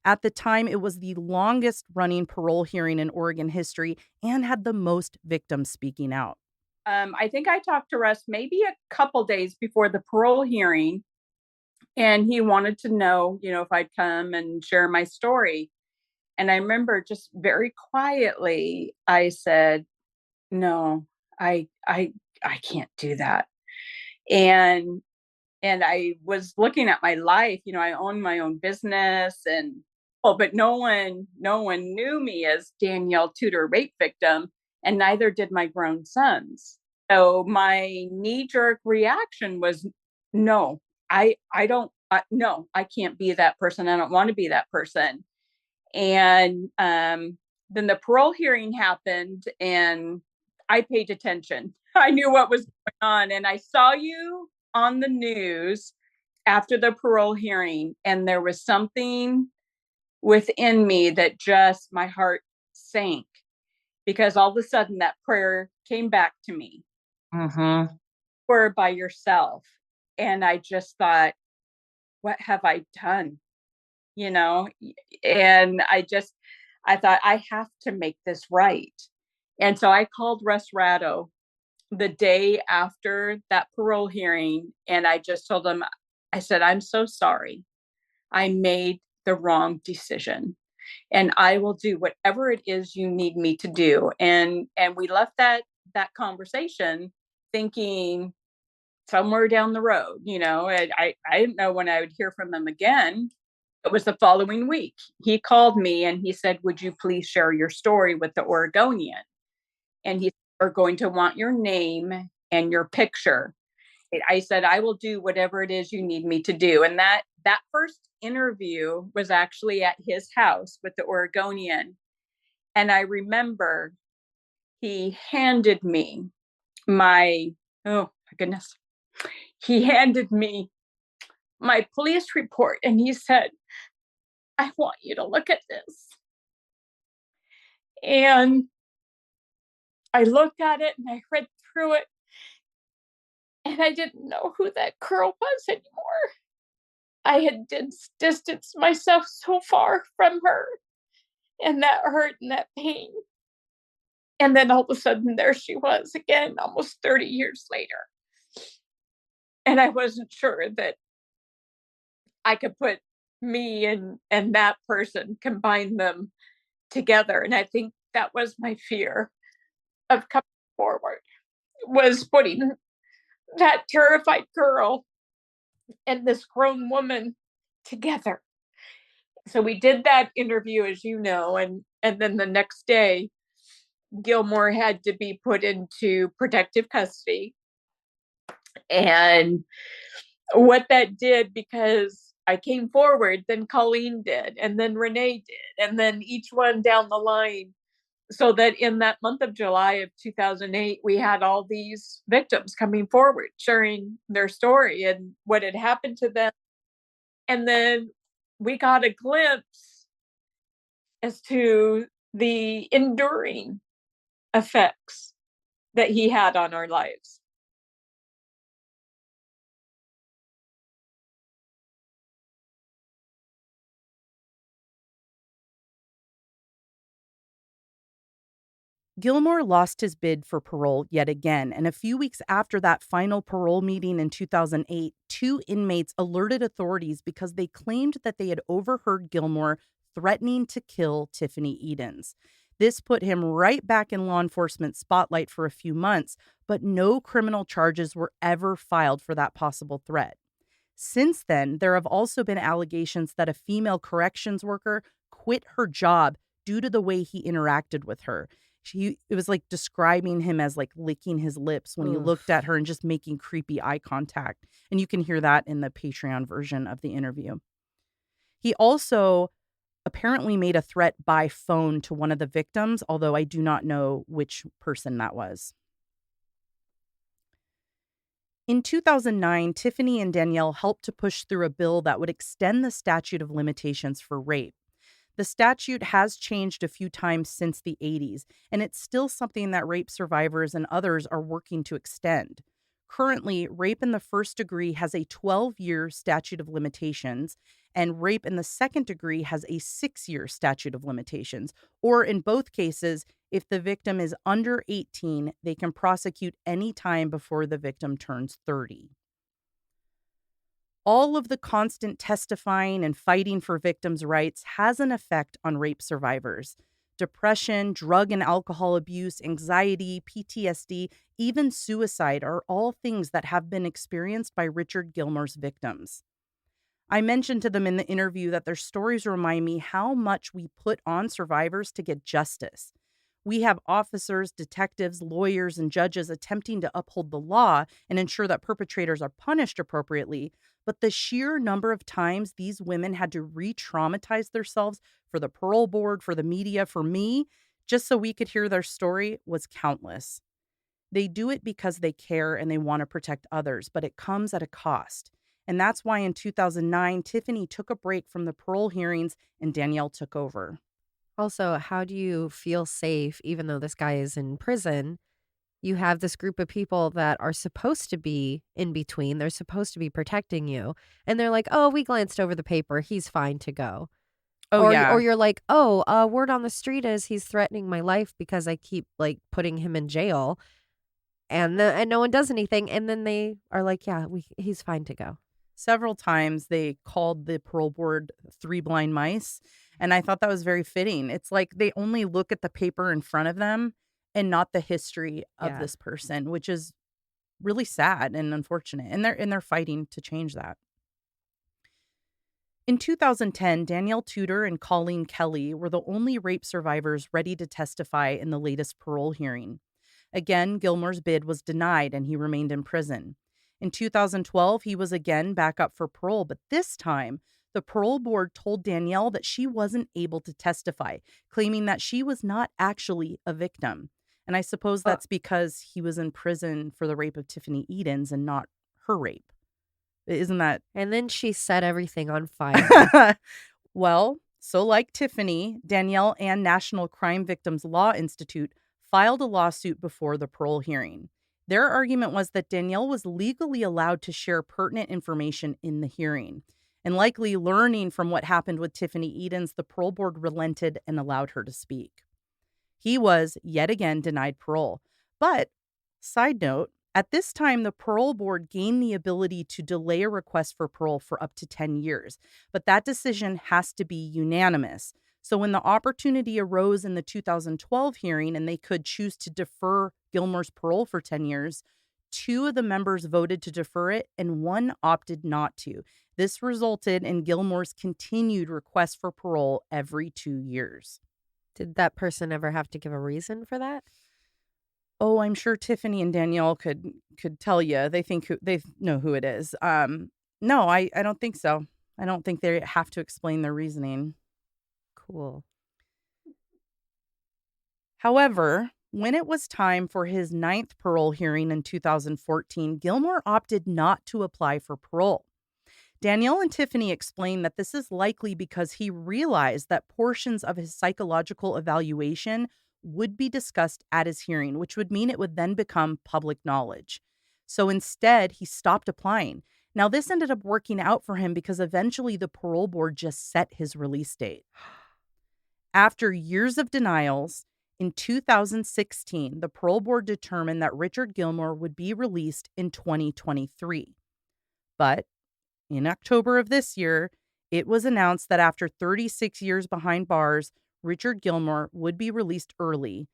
Speaker 2: At the time, it was the longest running parole hearing in Oregon history and had the most victims speaking out.
Speaker 3: I think I talked to Russ maybe a couple days before the parole hearing, and he wanted to know, if I'd come and share my story. And I remember just very quietly, I said, no, I can't do that. And I was looking at my life, I own my own business, but no one knew me as Danielle Tudor rape victim, and neither did my grown sons. So my knee-jerk reaction was, no, no, I can't be that person. I don't want to be that person. And then the parole hearing happened, and I paid attention. I knew what was going on, and I saw you on the news after the parole hearing, and there was something within me that just, my heart sank, because all of a sudden that prayer came back to me.
Speaker 4: Mm-hmm.
Speaker 3: Or by yourself. And I just thought, what have I done? And I thought, I have to make this right. And so I called Russ Ratto the day after that parole hearing, and I just told him, I said, I'm so sorry. I made the wrong decision, and I will do whatever it is you need me to do. And we left that conversation thinking somewhere down the road, and I didn't know when I would hear from him again. It was the following week. He called me and he said, would you please share your story with the Oregonian? And he are going to want your name and your picture. I said, I will do whatever it is you need me to do. And that first interview was actually at his house with the Oregonian. And I remember he handed me he handed me my police report, and he said, I want you to look at this. And I looked at it and I read through it, and I didn't know who that girl was anymore. I had distanced myself so far from her, and that hurt and that pain. And then all of a sudden there she was again, almost 30 years later. And I wasn't sure that I could put me and that person, combine them together. And I think that was my fear of coming forward, was putting that terrified girl and this grown woman together. So we did that interview, as you know, and then the next day, Gilmore had to be put into protective custody. And what that did, because I came forward, then Colleen did, and then Renee did, and then each one down the line. So that in that month of July of 2008, we had all these victims coming forward, sharing their story and what had happened to them. And then we got a glimpse as to the enduring effects that he had on our lives.
Speaker 2: Gilmore lost his bid for parole yet again, and a few weeks after that final parole meeting in 2008, two inmates alerted authorities because they claimed that they had overheard Gilmore threatening to kill Tiffany Edens. This put him right back in law enforcement spotlight for a few months, but no criminal charges were ever filed for that possible threat. Since then, there have also been allegations that a female corrections worker quit her job due to the way he interacted with her. It was like describing him as like licking his lips when he looked at her and just making creepy eye contact. And you can hear that in the Patreon version of the interview. He also apparently made a threat by phone to one of the victims, although I do not know which person that was. In 2009, Tiffany and Danielle helped to push through a bill that would extend the statute of limitations for rape. The statute has changed a few times since the 80s, and it's still something that rape survivors and others are working to extend. Currently, rape in the first degree has a 12-year statute of limitations, and rape in the second degree has a 6-year statute of limitations. Or in both cases, if the victim is under 18, they can prosecute any time before the victim turns 30. All of the constant testifying and fighting for victims' rights has an effect on rape survivors. Depression, drug and alcohol abuse, anxiety, PTSD, even suicide are all things that have been experienced by Richard Gilmore's victims. I mentioned to them in the interview that their stories remind me how much we put on survivors to get justice. We have officers, detectives, lawyers, and judges attempting to uphold the law and ensure that perpetrators are punished appropriately. But the sheer number of times these women had to re-traumatize themselves for the parole board, for the media, for me, just so we could hear their story was countless. They do it because they care and they want to protect others, but it comes at a cost. And that's why in 2009, Tiffany took a break from the parole hearings and Danielle took over.
Speaker 1: Also, how do you feel safe even though this guy is in prison? You have this group of people that are supposed to be in between. They're supposed to be protecting you. And they're like, oh, we glanced over the paper. He's fine to go.
Speaker 2: Oh, yeah.
Speaker 1: Or you're like, oh, word on the street is he's threatening my life because I keep like putting him in jail. And no one does anything. And then they are like, yeah, he's fine to go.
Speaker 2: Several times they called the parole board three blind mice. And I thought that was very fitting. It's like they only look at the paper in front of them and not the history of this person, which is really sad and unfortunate. And they're fighting to change that. In 2010, Danielle Tudor and Colleen Kelly were the only rape survivors ready to testify in the latest parole hearing. Again, Gilmore's bid was denied and he remained in prison. In 2012, he was again back up for parole, but this time, the parole board told Danielle that she wasn't able to testify, claiming that she was not actually a victim. And I suppose that's because he was in prison for the rape of Tiffany Edens and not her rape. Isn't that?
Speaker 1: And then she set everything on fire.
Speaker 2: Well, so like Tiffany, Danielle and National Crime Victims Law Institute filed a lawsuit before the parole hearing. Their argument was that Danielle was legally allowed to share pertinent information in the hearing. And likely learning from what happened with Tiffany Edens, the parole board relented and allowed her to speak. He was, yet again, denied parole. But, side note, at this time, the parole board gained the ability to delay a request for parole for up to 10 years. But that decision has to be unanimous. So when the opportunity arose in the 2012 hearing and they could choose to defer Gilmore's parole for 10 years, 2 of the members voted to defer it and 1 opted not to. This resulted in Gilmore's continued request for parole every 2 years.
Speaker 1: Did that person ever have to give a reason for that?
Speaker 2: Oh, I'm sure Tiffany and Danielle could tell you. They know who it is. No, I don't think so. I don't think they have to explain their reasoning.
Speaker 1: Cool.
Speaker 2: However, when it was time for his 9th parole hearing in 2014, Gilmore opted not to apply for parole. Danielle and Tiffany explained that this is likely because he realized that portions of his psychological evaluation would be discussed at his hearing, which would mean it would then become public knowledge. So instead, he stopped applying. Now, this ended up working out for him because eventually the parole board just set his release date. After years of denials, in 2016, the parole board determined that Richard Gilmore would be released in 2023. But in October of this year, it was announced that after 36 years behind bars, Richard Gilmore would be released early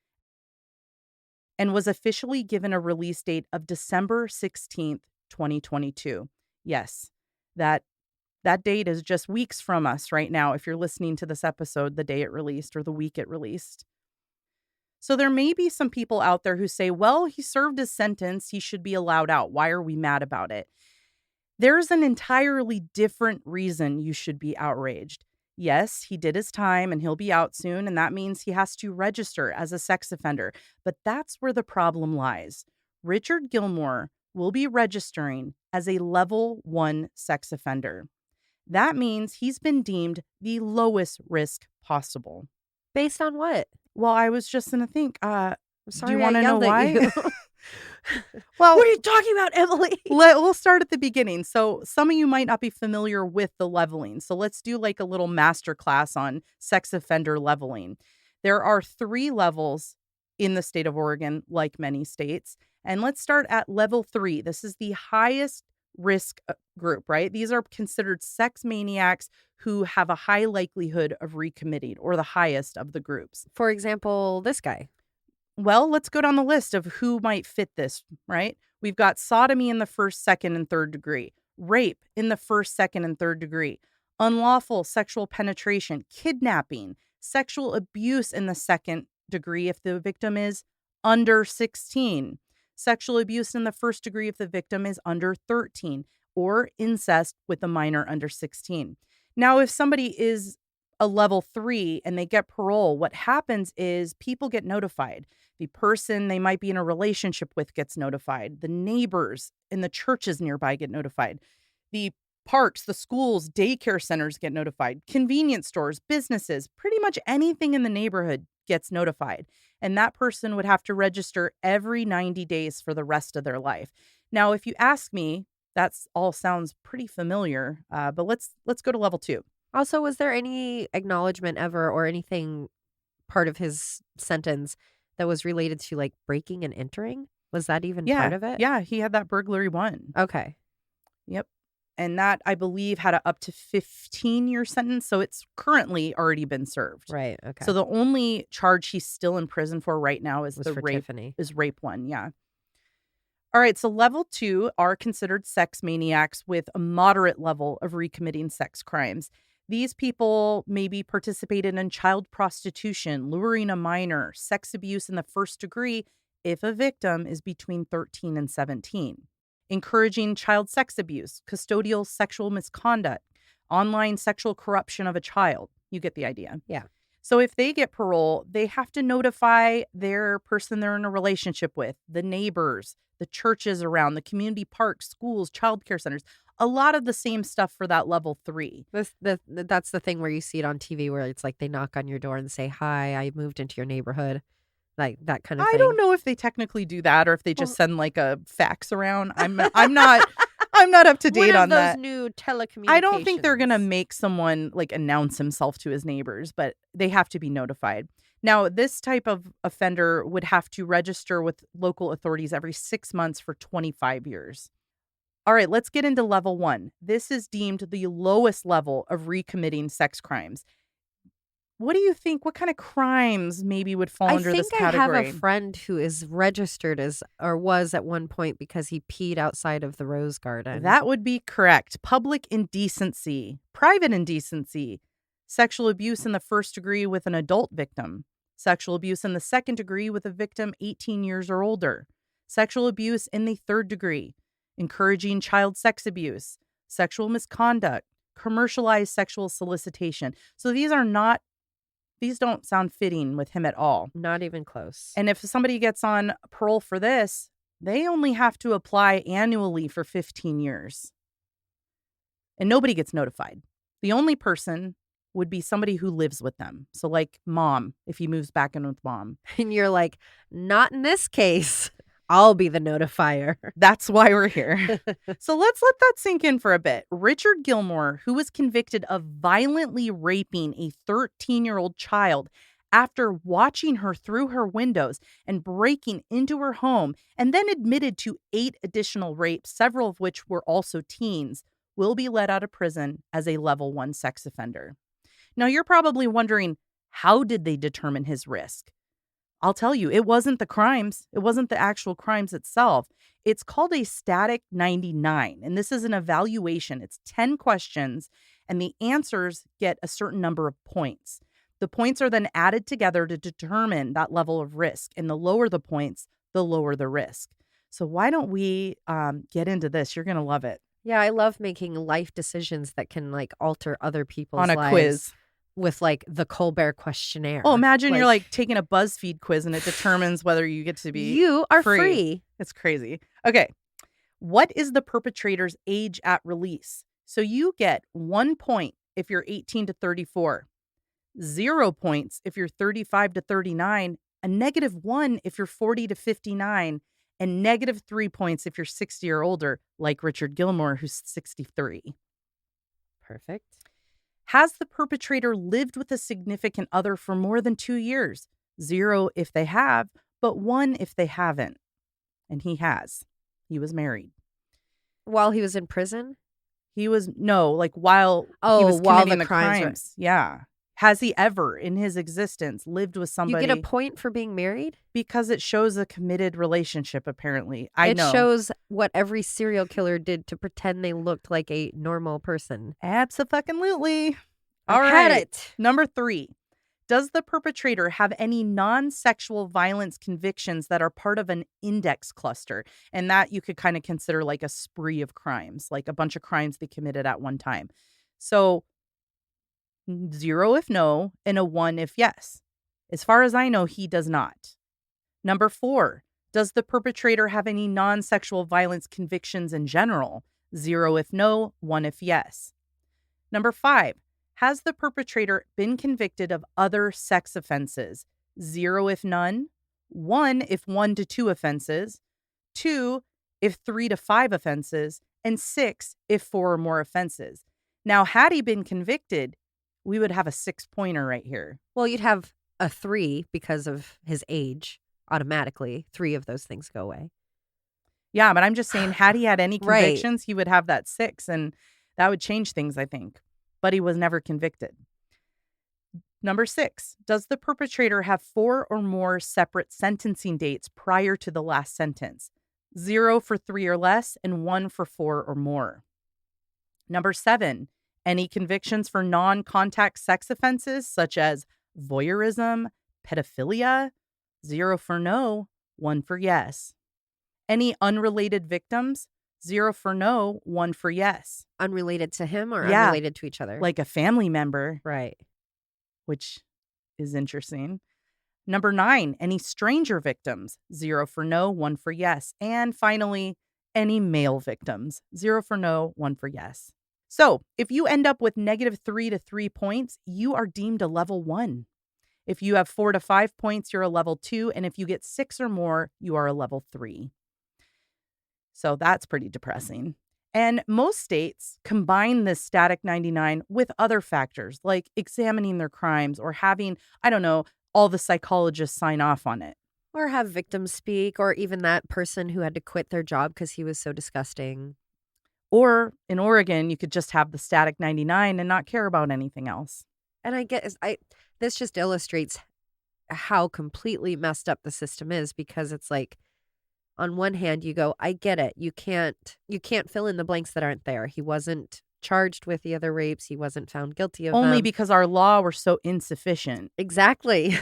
Speaker 2: and was officially given a release date of December 16th, 2022. Yes, that date is just weeks from us right now if you're listening to this episode the day it released or the week it released. So there may be some people out there who say, well, he served his sentence. He should be allowed out. Why are we mad about it? There's an entirely different reason you should be outraged. Yes, he did his time and he'll be out soon, and that means he has to register as a sex offender. But that's where the problem lies. Richard Gilmore will be registering as a level 1 sex offender. That means he's been deemed the lowest risk possible.
Speaker 1: Based on what?
Speaker 2: Well, I was just going to think,
Speaker 1: I'm
Speaker 2: do
Speaker 1: sorry
Speaker 2: you
Speaker 1: I
Speaker 2: want to know
Speaker 1: yelled at
Speaker 2: why?
Speaker 1: you.
Speaker 2: Well,
Speaker 1: What are you talking about, Emily?
Speaker 2: we'll start at the beginning. So some of you might not be familiar with the leveling. So let's do like a little master class on sex offender leveling. There are 3 levels in the state of Oregon, like many states. And let's start at level 3. This is the highest risk group, right? These are considered sex maniacs who have a high likelihood of recommitting, or the highest of the groups.
Speaker 1: For example, this guy.
Speaker 2: Well, let's go down the list of who might fit this, right? We've got sodomy in the 1st, 2nd, and 3rd degree, rape in the 1st, 2nd, and 3rd degree, unlawful sexual penetration, kidnapping, sexual abuse in the 2nd degree if the victim is under 16, sexual abuse in the 1st degree if the victim is under 13, or incest with a minor under 16. Now, if somebody is a level 3 and they get parole, what happens is people get notified. The person they might be in a relationship with gets notified. The neighbors in the churches nearby get notified. The parks, the schools, daycare centers get notified. Convenience stores, businesses, pretty much anything in the neighborhood gets notified. And that person would have to register every 90 days for the rest of their life. Now, if you ask me, that's all sounds pretty familiar, but let's go to level 2.
Speaker 1: Also, was there any acknowledgement ever or anything part of his sentence that was related to like breaking and entering? Was that even part of it?
Speaker 2: Yeah, he had that burglary one.
Speaker 1: Okay.
Speaker 2: Yep. And that, I believe, had a up to 15-year sentence. So it's currently already been served.
Speaker 1: Right. Okay.
Speaker 2: So the only charge he's still in prison for right now is
Speaker 1: was
Speaker 2: the
Speaker 1: for
Speaker 2: rape.
Speaker 1: Tiffany.
Speaker 2: Is rape one. Yeah. All right. So level 2 are considered sex maniacs with a moderate level of recommitting sex crimes. These people maybe participated in child prostitution, luring a minor, sex abuse in the 1st degree if a victim is between 13 and 17, encouraging child sex abuse, custodial sexual misconduct, online sexual corruption of a child. You get the idea.
Speaker 1: Yeah.
Speaker 2: So if they get parole, they have to notify their person they're in a relationship with, the neighbors, the churches around, the community parks, schools, childcare centers. A lot of the same stuff for that level 3.
Speaker 1: That's the thing where you see it on TV where it's like they knock on your door and say, "Hi, I moved into your neighborhood." Like that kind of thing.
Speaker 2: I don't know if they technically do that or if they just send like a fax around. I'm not up to date on that.
Speaker 1: One of those new telecommunications.
Speaker 2: I don't think they're going to make someone like announce himself to his neighbors, but they have to be notified. Now, this type of offender would have to register with local authorities every 6 months for 25 years. All right, let's get into level 1. This is deemed the lowest level of recommitting sex crimes. What do you think? What kind of crimes maybe would fall under this category?
Speaker 1: I have a friend who is registered as, or was at one point, because he peed outside of the Rose Garden.
Speaker 2: That would be correct. Public indecency, private indecency, sexual abuse in the 1st degree with an adult victim, sexual abuse in the 2nd degree with a victim 18 years or older, sexual abuse in the 3rd degree, encouraging child sex abuse, sexual misconduct, commercialized sexual solicitation. So these don't sound fitting with him at all.
Speaker 1: Not even close.
Speaker 2: And if somebody gets on parole for this, they only have to apply annually for 15 years. And nobody gets notified. The only person would be somebody who lives with them. So like mom, if he moves back in with mom.
Speaker 1: And you're like, not in this case. I'll be the notifier.
Speaker 2: That's why we're here. So let's let that sink in for a bit. Richard Gilmore, who was convicted of violently raping a 13-year-old child after watching her through her windows and breaking into her home, and then admitted to 8 additional rapes, several of which were also teens, will be let out of prison as a level 1 sex offender. Now, you're probably wondering, how did they determine his risk? I'll tell you, it wasn't the crimes. It wasn't the actual crimes itself. It's called a static 99, and this is an evaluation. It's 10 questions, and the answers get a certain number of points. The points are then added together to determine that level of risk, and the lower the points, the lower the risk. So why don't we get into this? You're going to love it.
Speaker 1: Yeah, I love making life decisions that can like alter other people's
Speaker 2: On a
Speaker 1: lives
Speaker 2: quiz.
Speaker 1: with like the Colbert questionnaire.
Speaker 2: Oh, imagine you're like taking a BuzzFeed quiz and it determines whether you get to be
Speaker 1: you are free.
Speaker 2: It's crazy. Okay. What is the perpetrator's age at release? So you get 1 point if you're 18 to 34, 0 points if you're 35 to 39, a -1 if you're 40 to 59, and -3 points if you're 60 or older, like Richard Gilmore, who's 63.
Speaker 1: Perfect.
Speaker 2: Has the perpetrator lived with a significant other for more than 2 years? 0 if they have, but 1 if they haven't. And he has. He was married.
Speaker 1: While he was in prison?
Speaker 2: He was, no, like while he was
Speaker 1: while
Speaker 2: committing
Speaker 1: the
Speaker 2: the
Speaker 1: crimes were-
Speaker 2: crimes. Yeah. Has he ever in his existence lived with somebody?
Speaker 1: You get a point for being married?
Speaker 2: Because it shows a committed relationship, apparently. I know.
Speaker 1: It shows what every serial killer did to pretend they looked like a normal person.
Speaker 2: Abso-fucking-lutely. All
Speaker 1: I've
Speaker 2: right.
Speaker 1: had it.
Speaker 2: Number 3. Does the perpetrator have any non-sexual violence convictions that are part of an index cluster? And that you could kind of consider like a spree of crimes, like a bunch of crimes they committed at one time. So 0 if no, and a 1 if yes. As far as I know, he does not. Number 4. Does the perpetrator have any non-sexual violence convictions in general? 0 if no, 1 if yes. Number 5. Has the perpetrator been convicted of other sex offenses? 0 if none, 1 if 1 to 2 offenses, 2 if 3 to 5 offenses, and 6 if 4 or more offenses. Now, had he been convicted, we would have a 6-pointer right here.
Speaker 1: Well, you'd have a 3 because of his age. Automatically, 3 of those things go away.
Speaker 2: Yeah, but I'm just saying, had he had any
Speaker 1: Right.
Speaker 2: convictions, he would have that 6, and that would change things, I think. But he was never convicted. Number 6, does the perpetrator have 4 or more separate sentencing dates prior to the last sentence? 0 for 3 or less, and 1 for 4 or more. Number 7, any convictions for non-contact sex offenses such as voyeurism, pedophilia? 0 for no, 1 for yes. Any unrelated victims? 0 for no, 1 for yes.
Speaker 1: Unrelated to him or
Speaker 2: Yeah.
Speaker 1: unrelated to each other?
Speaker 2: Like a family member,
Speaker 1: right.
Speaker 2: which is interesting. Number 9, any stranger victims? 0 for no, 1 for yes. And finally, any male victims? 0 for no, 1 for yes. So if you end up with -3 to 3 points, you are deemed a level 1. If you have 4 to 5 points, you're a level 2. And if you get 6 or more, you are a level 3. So that's pretty depressing. And most states combine this static 99 with other factors like examining their crimes or having, I don't know, all the psychologists sign off on it.
Speaker 1: Or have victims speak, or even that person who had to quit their job because he was so disgusting.
Speaker 2: Or in Oregon, you could just have the static 99 and not care about anything else.
Speaker 1: And this just illustrates how completely messed up the system is, because it's like, on one hand, you go, I get it. You can't fill in the blanks that aren't there. He wasn't charged with the other rapes. He wasn't found guilty of
Speaker 2: Only
Speaker 1: them.
Speaker 2: because our law were so insufficient.
Speaker 1: Exactly.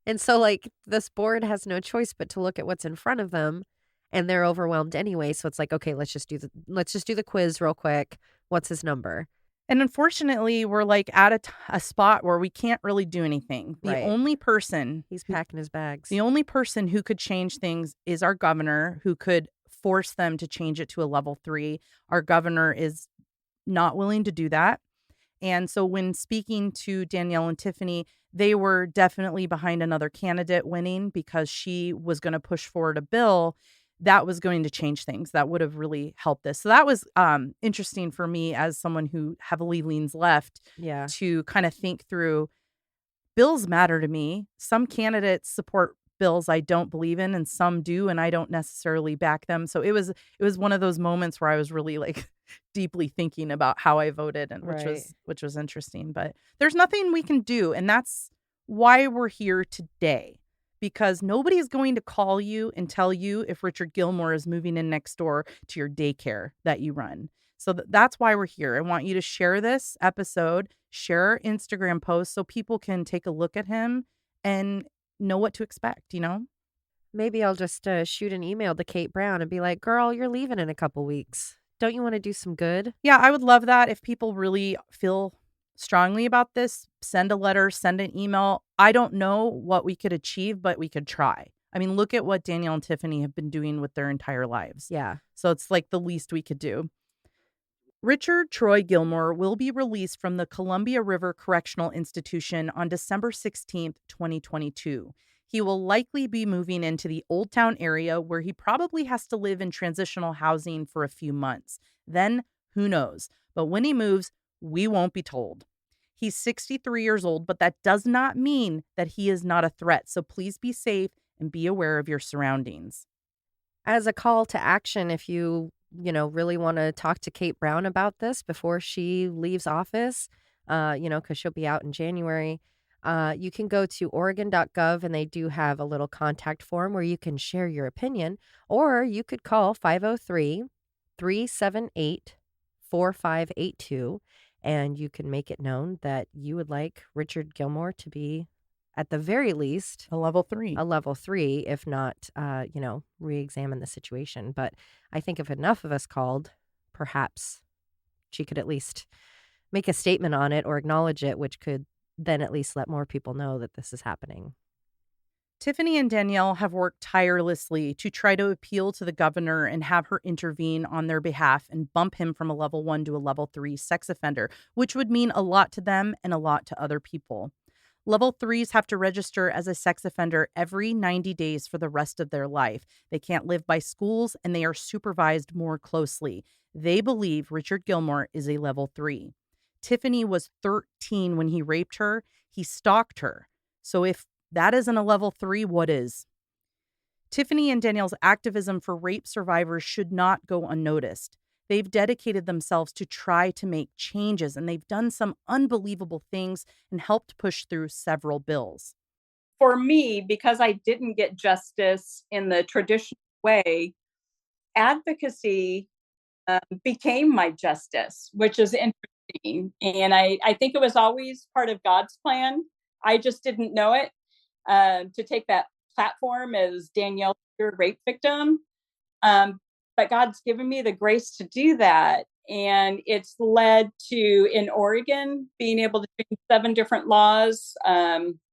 Speaker 1: And so like this board has no choice but to look at what's in front of them, and they're overwhelmed anyway. So it's like, okay, let's just do the quiz real quick. What's his number?
Speaker 2: And unfortunately, we're like at a spot where we can't really do anything. The
Speaker 1: Right.
Speaker 2: only person
Speaker 1: He's packing his bags.
Speaker 2: The only person who could change things is our governor, who could force them to change it to a level 3. Our governor is not willing to do that. And so when speaking to Danielle and Tiffany, they were definitely behind another candidate winning because she was going to push forward a bill that was going to change things. That would have really helped this. So that was interesting for me as someone who heavily leans left
Speaker 1: Yeah.
Speaker 2: to kind of think through. Bills matter to me. Some candidates support bills I don't believe in, and some do, and I don't necessarily back them. So it was one of those moments where I was really like deeply thinking about how I voted, and
Speaker 1: Right.
Speaker 2: which was interesting. But there's nothing we can do, and that's why we're here today. Because nobody's going to call you and tell you if Richard Gilmore is moving in next door to your daycare that you run. So that's why we're here. I want you to share this episode, share our Instagram post so people can take a look at him and know what to expect, you know?
Speaker 1: Maybe I'll just shoot an email to Kate Brown and be like, girl, you're leaving in a couple weeks. Don't you want to do some good?
Speaker 2: Yeah, I would love that. If people really feel strongly about this, send a letter, send an email. I don't know what we could achieve, but we could try. I mean, look at what Danielle and Tiffany have been doing with their entire lives.
Speaker 1: Yeah.
Speaker 2: So it's like the least we could do. Richard Troy Gilmore will be released from the Columbia River Correctional Institution on December 16th, 2022. He will likely be moving into the Old Town area where he probably has to live in transitional housing for a few months. Then, who knows? But when he moves, we won't be told. He's 63 years old, but that does not mean that he is not a threat. So please be safe and be aware of your surroundings.
Speaker 1: As a call to action, if really want to talk to Kate Brown about this before she leaves office, because she'll be out in January, you can go to Oregon.gov and they do have a little contact form where you can share your opinion, or you could call 503-378-4582 and you can make it known that you would like Richard Gilmore to be, at the very least,
Speaker 2: A level 3.
Speaker 1: a level 3, if not, re-examine the situation. But I think if enough of us called, perhaps she could at least make a statement on it or acknowledge it, which could then at least let more people know that this is happening.
Speaker 2: Tiffany and Danielle have worked tirelessly to try to appeal to the governor and have her intervene on their behalf and bump him from a level 1 to a level 3 sex offender, which would mean a lot to them and a lot to other people. Level 3s have to register as a sex offender every 90 days for the rest of their life. They can't live by schools and they are supervised more closely. They believe Richard Gilmore is a level 3. Tiffany was 13 when he raped her. He stalked her. So if that isn't a level 3, what is? Tiffany and Danielle's activism for rape survivors should not go unnoticed. They've dedicated themselves to try to make changes, and they've done some unbelievable things and helped push through several bills.
Speaker 3: For me, because I didn't get justice in the traditional way, advocacy became my justice, which is interesting. And I think it was always part of God's plan. I just didn't know it. To take that platform as Danielle, your rape victim. But God's given me the grace to do that. And it's led to, in Oregon, being able to change 7 different laws,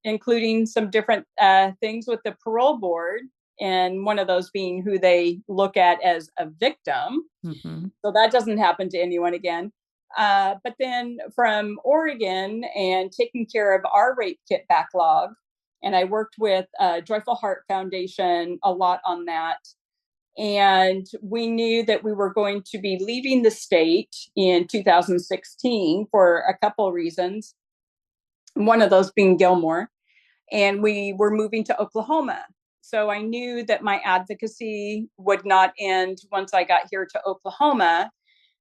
Speaker 3: including some different things with the parole board. And one of those being who they look at as a victim.
Speaker 2: Mm-hmm.
Speaker 3: So that doesn't happen to anyone again. But then from Oregon and taking care of our rape kit backlog, and I worked with Joyful Heart Foundation a lot on that. And we knew that we were going to be leaving the state in 2016 for a couple of reasons. One of those being Gilmore. And we were moving to Oklahoma. So I knew that my advocacy would not end once I got here to Oklahoma.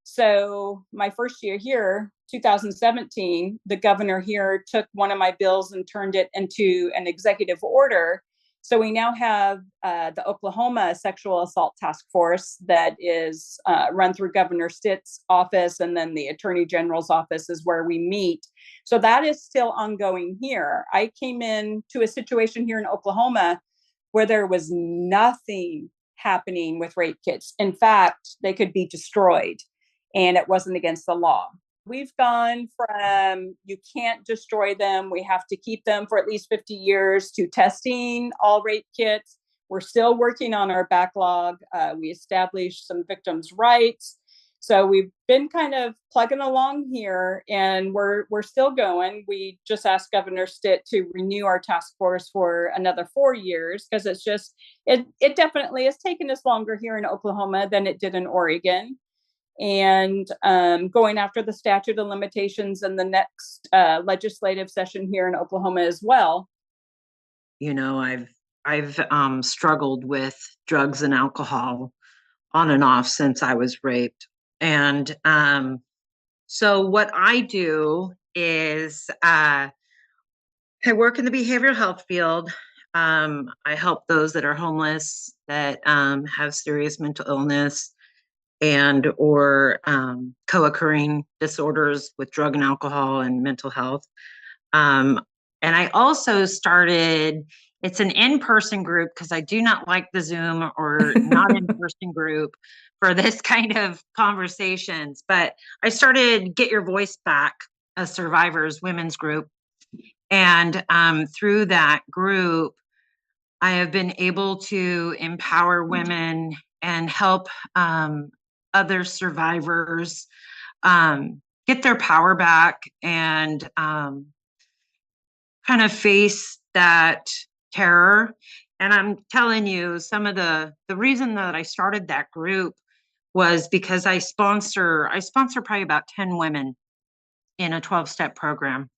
Speaker 3: So my first year here, 2017, the governor here took one of my bills and turned it into an executive order. So we now have the Oklahoma Sexual Assault Task Force that is run through Governor Stitt's office, and then the Attorney General's office is where we meet. So that is still ongoing here. I came into a situation here in Oklahoma where there was nothing happening with rape kits. In fact, they could be destroyed, and it wasn't against the law. We've gone from you can't destroy them, we have to keep them for at least 50 years, to testing all rape kits. We're still working on our backlog. We established some victims' rights. So we've been kind of plugging along here, and we're still going. We just asked Governor Stitt to renew our task force for another 4 years, because it definitely has taken us longer here in Oklahoma than it did in Oregon. And going after the statute of limitations in the next legislative session here in Oklahoma as well.
Speaker 4: You know, I've struggled with drugs and alcohol on and off since I was raped. And so what I do is I work in the behavioral health field. I help those that are homeless, that have serious mental illness and or co-occurring disorders with drug and alcohol and mental health. And I also started, it's an in-person group, because I do not like the Zoom or not in-person group for this kind of conversations. But I started Get Your Voice Back, a survivors women's group. And through that group, I have been able to empower women and help other survivors get their power back and kind of face that terror. And I'm telling you, some of the reason that I started that group was because I sponsor probably about 10 women in a 12-step program.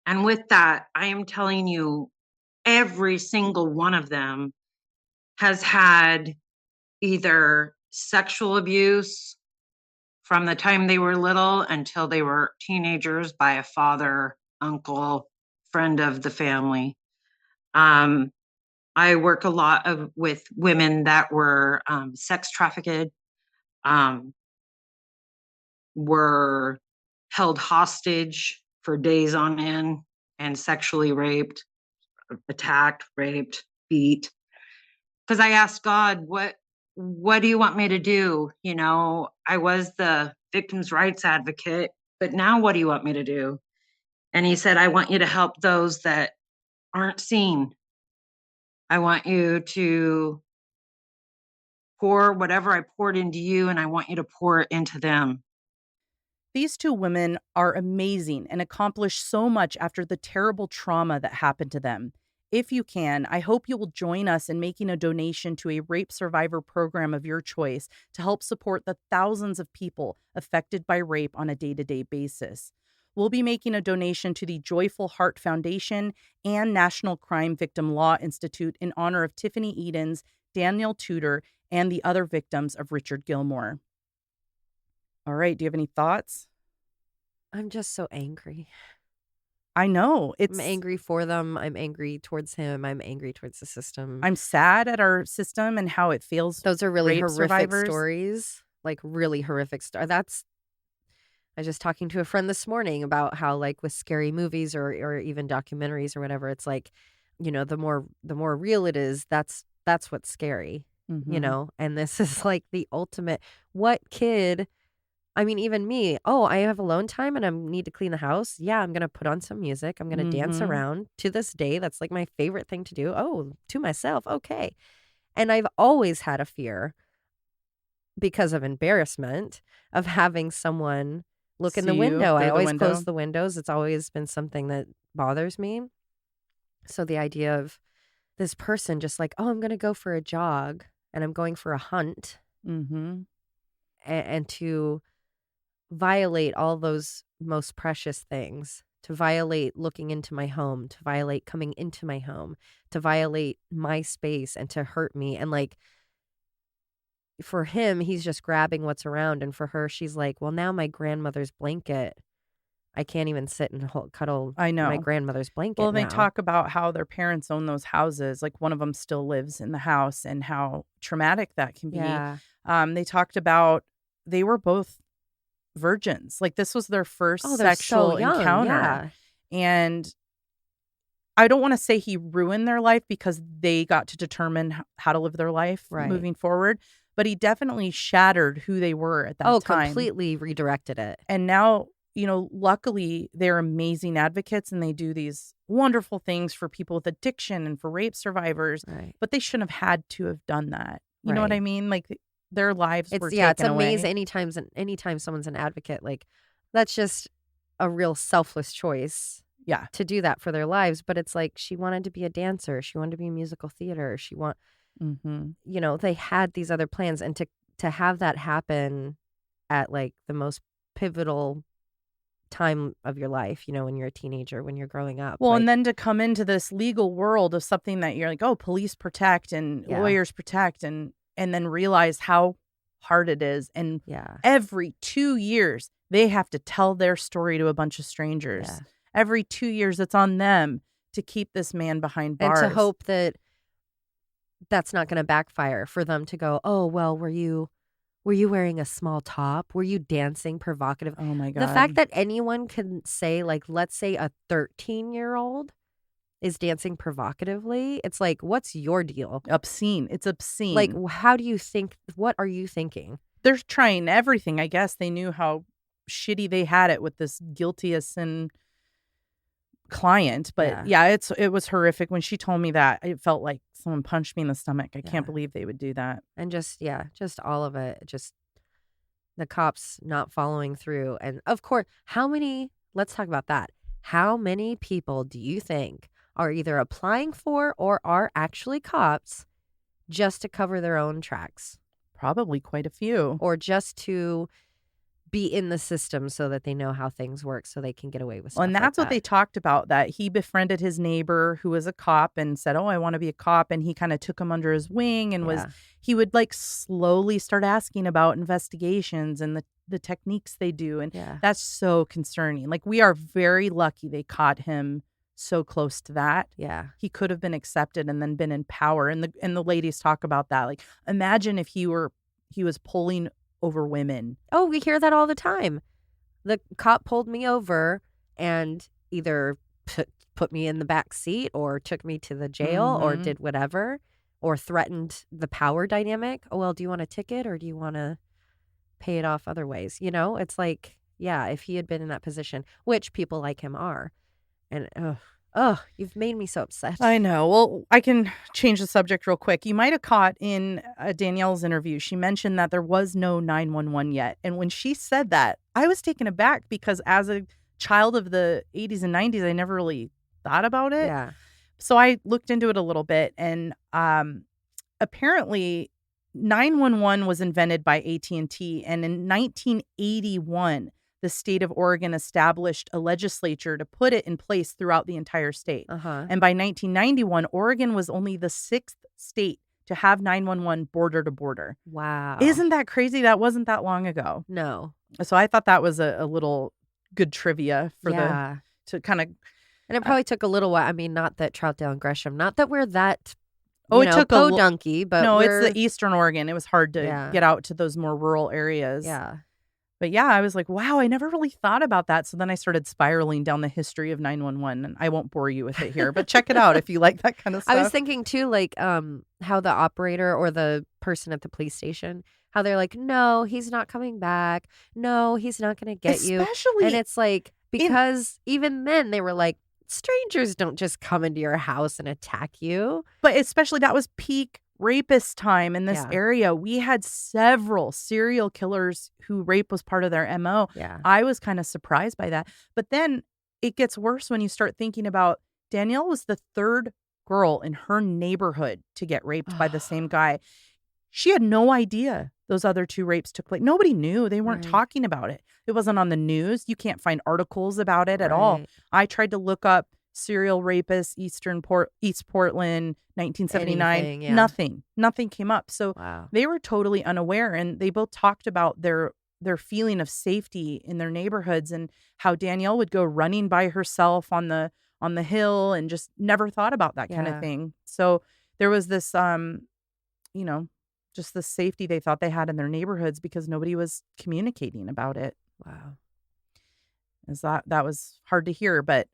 Speaker 4: And with that, I am telling you, every single one of them has had either sexual abuse from the time they were little until they were teenagers by a father, uncle, friend of the family. I work a lot with women that were sex trafficked, were held hostage for days on end and sexually raped, attacked, raped, beat. Because I asked God, what do you want me to do? You know, I was the victims' rights advocate, but now what do you want me to do? And he said, I want you to help those that aren't seen. I want you to pour whatever I poured into you, and I want you to pour it into them.
Speaker 2: These two women are amazing and accomplish so much after the terrible trauma that happened to them. If you can, I hope you will join us in making a donation to a rape survivor program of your choice to help support the thousands of people affected by rape on a day-to-day basis. We'll be making a donation to the Joyful Heart Foundation and National Crime Victim Law Institute in honor of Tiffany Edens, Daniel Tudor, and the other victims of Richard Gilmore. All right, do you have any thoughts?
Speaker 1: I'm just so angry.
Speaker 2: I know.
Speaker 1: I'm angry for them. I'm angry towards him. I'm angry towards the system.
Speaker 2: I'm sad at our system and how it feels.
Speaker 1: Those are really horrific
Speaker 2: survivors.
Speaker 1: Stories. Like really horrific stories. I was just talking to a friend this morning about how, like, with scary movies or even documentaries or whatever, it's like, you know, the more real it is, that's what's scary, you know? And this is like the ultimate. What kid, I mean, even me, oh, I have alone time and I need to clean the house. Yeah, I'm going to put on some music. I'm going to dance around. To this day, that's like my favorite thing to do. Oh, to myself. Okay. And I've always had a fear, because of embarrassment, of having someone look in the window. I always close the windows. It's always been something that bothers me. So the idea of this person just like, oh, I'm going to go for a jog and I'm going for a hunt, and to violate all those most precious things, to violate looking into my home, to violate coming into my home, to violate my space, and to hurt me. And like, for him, he's just grabbing what's around. And for her, she's like, well, now my grandmother's blanket, I can't even sit and cuddle my grandmother's blanket.
Speaker 2: Well, they
Speaker 1: now.
Speaker 2: talk about how their parents own those houses. Like, one of them still lives in the house, and how traumatic that can be.
Speaker 1: Yeah.
Speaker 2: They talked about they were both virgins. Like, this was their first sexual encounter.
Speaker 1: Yeah.
Speaker 2: And I don't want to say he ruined their life, because they got to determine how to live their life moving forward. but he definitely shattered who they were at that time.
Speaker 1: Completely redirected it.
Speaker 2: And now, luckily they're amazing advocates and they do these wonderful things for people with addiction and for rape survivors.
Speaker 1: Right.
Speaker 2: But they shouldn't have had to have done that. You know what I mean? Like their lives were taken
Speaker 1: it's amazing.
Speaker 2: away.
Speaker 1: Anytime someone's an advocate, like that's just a real selfless choice.
Speaker 2: Yeah.
Speaker 1: To do that for their lives. But it's like she wanted to be a dancer. She wanted to be in musical theater. They had these other plans. And to have that happen at like the most pivotal time of your life, when you're a teenager, when you're growing up.
Speaker 2: Well, and then to come into this legal world of something that you're like, oh, police protect and lawyers protect and then realize how hard it is. And every 2 years, they have to tell their story to a bunch of strangers. Yeah. Every 2 years, it's on them to keep this man behind bars.
Speaker 1: And to hope that that's not going to backfire for them to go, oh, well, were you wearing a small top? Were you dancing provocative?
Speaker 2: Oh, my God.
Speaker 1: The fact that anyone can say, like, let's say a 13-year-old is dancing provocatively, it's like, what's your deal?
Speaker 2: Obscene. It's obscene.
Speaker 1: Like, how do you think? What are you thinking?
Speaker 2: They're trying everything. I guess they knew how shitty they had it with this guilty as sin client. But it was horrific. When she told me that, it felt like someone punched me in the stomach. I can't believe they would do that.
Speaker 1: And just all of it. Just the cops not following through. And of course, let's talk about that. How many people do you think are either applying for or are actually cops just to cover their own tracks?
Speaker 2: Probably quite a few.
Speaker 1: Or just to be in the system so that they know how things work so they can get away with stuff.
Speaker 2: And that's what they talked about, that he befriended his neighbor who was a cop and said, oh, I want to be a cop. And he kind of took him under his wing and he would like slowly start asking about investigations and the techniques they do. And that's so concerning. Like, we are very lucky they caught him so close to that.
Speaker 1: Yeah.
Speaker 2: He could have been accepted and then been in power. And the ladies talk about that. Like, imagine if he was pulling over women.
Speaker 1: Oh, we hear that all the time. The cop pulled me over and either put me in the back seat or took me to the jail or did whatever or threatened the power dynamic. Oh, well, do you want a ticket or do you want to pay it off other ways? It's like, if he had been in that position, which people like him are. And you've made me so upset.
Speaker 2: I know. Well, I can change the subject real quick. You might have caught in Danielle's interview, she mentioned that there was no 911 yet. And when she said that, I was taken aback because as a child of the 80s and 90s, I never really thought about it.
Speaker 1: Yeah.
Speaker 2: So I looked into it a little bit. And apparently 911 was invented by AT&T. And in 1981, the state of Oregon established a legislature to put it in place throughout the entire state. And by 1991, Oregon was only the 6th state to have 911 border to border.
Speaker 1: Wow.
Speaker 2: Isn't that crazy? That wasn't that long ago.
Speaker 1: No.
Speaker 2: So I thought that was a little good trivia for to kind of.
Speaker 1: And it probably took a little while. I mean, not that Troutdale and Gresham, not that we're that
Speaker 2: it took a
Speaker 1: donkey, but
Speaker 2: no, it's the Eastern Oregon. It was hard to get out to those more rural areas.
Speaker 1: Yeah.
Speaker 2: But I was like, wow, I never really thought about that. So then I started spiraling down the history of 911, and I won't bore you with it here, but check it out if you like that kind of stuff.
Speaker 1: I was thinking too, like, how the operator or the person at the police station, how they're like, no, he's not coming back. No, he's not going to get you. And it's like, because even then they were like, strangers don't just come into your house and attack you.
Speaker 2: But especially that was peak rapist time in this area. We had several serial killers who rape was part of their MO.
Speaker 1: Yeah.
Speaker 2: I was kind of surprised by that. But then it gets worse when you start thinking about Danielle was the third girl in her neighborhood to get raped by the same guy. She had no idea those other 2 rapes took place. Nobody knew. They weren't talking about it. It wasn't on the news. You can't find articles about it at all. I tried to look up serial rapist, East Portland, 1979. Nothing came up. So they were totally unaware, and they both talked about their feeling of safety in their neighborhoods and how Danielle would go running by herself on the hill and just never thought about that kind of thing. So there was this, just the safety they thought they had in their neighborhoods because nobody was communicating about it.
Speaker 1: Wow.
Speaker 2: That was hard to hear, but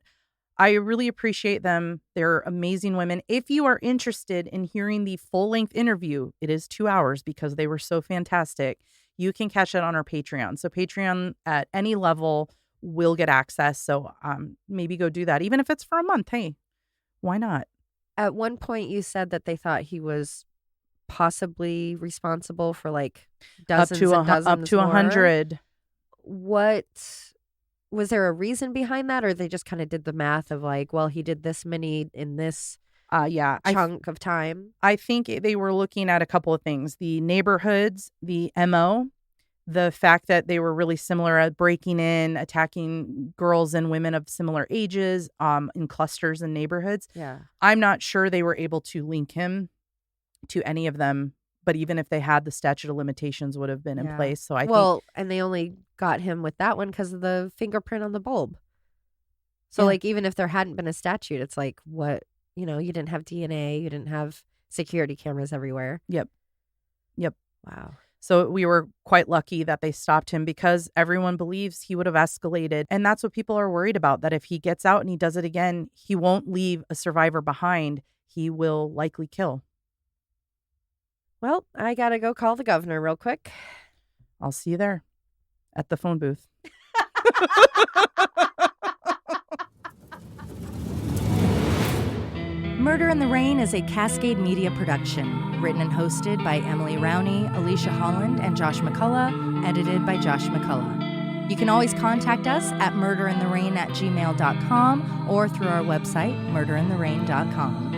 Speaker 2: I really appreciate them. They're amazing women. If you are interested in hearing the full-length interview, it is 2 hours because they were so fantastic. You can catch it on our Patreon. So Patreon at any level will get access. So maybe go do that. Even if it's for a month. Hey, why not?
Speaker 1: At one point, you said that they thought he was possibly responsible for like dozens and dozens
Speaker 2: up to
Speaker 1: more.
Speaker 2: 100.
Speaker 1: What was there a reason behind that, or they just kind of did the math of like, well, he did this many in this chunk of time?
Speaker 2: I think they were looking at a couple of things: the neighborhoods, the MO, the fact that they were really similar at breaking in, attacking girls and women of similar ages in clusters and neighborhoods.
Speaker 1: Yeah.
Speaker 2: I'm not sure they were able to link him to any of them, but even if they had, the statute of limitations would have been in place. So I think,
Speaker 1: and they only got him with that one because of the fingerprint on the bulb. So like, even if there hadn't been a statute, it's like, what, you didn't have DNA, you didn't have security cameras everywhere.
Speaker 2: Yep.
Speaker 1: Wow.
Speaker 2: So we were quite lucky that they stopped him because everyone believes he would have escalated. And that's what people are worried about, that if he gets out and he does it again, he won't leave a survivor behind. He will likely kill.
Speaker 1: Well, I got to go call the governor real quick.
Speaker 2: I'll see you there at the phone booth.
Speaker 1: Murder in the Rain is a Cascade Media production, written and hosted by Emily Rowney, Alicia Holland, and Josh McCullough, edited by Josh McCullough. You can always contact us at murderintherain@gmail.com or through our website, murderintherain.com.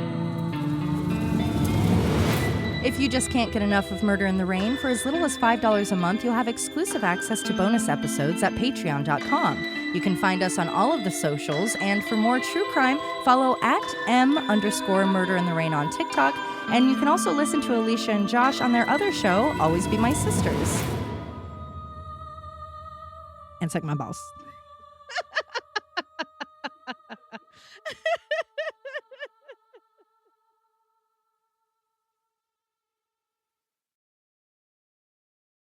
Speaker 1: If you just can't get enough of Murder in the Rain, for as little as $5 a month, you'll have exclusive access to bonus episodes at patreon.com. You can find us on all of the socials, and for more true crime, follow at @M_Murder in the Rain on TikTok, and you can also listen to Alicia and Josh on their other show, Always Be My Sisters. And suck my balls.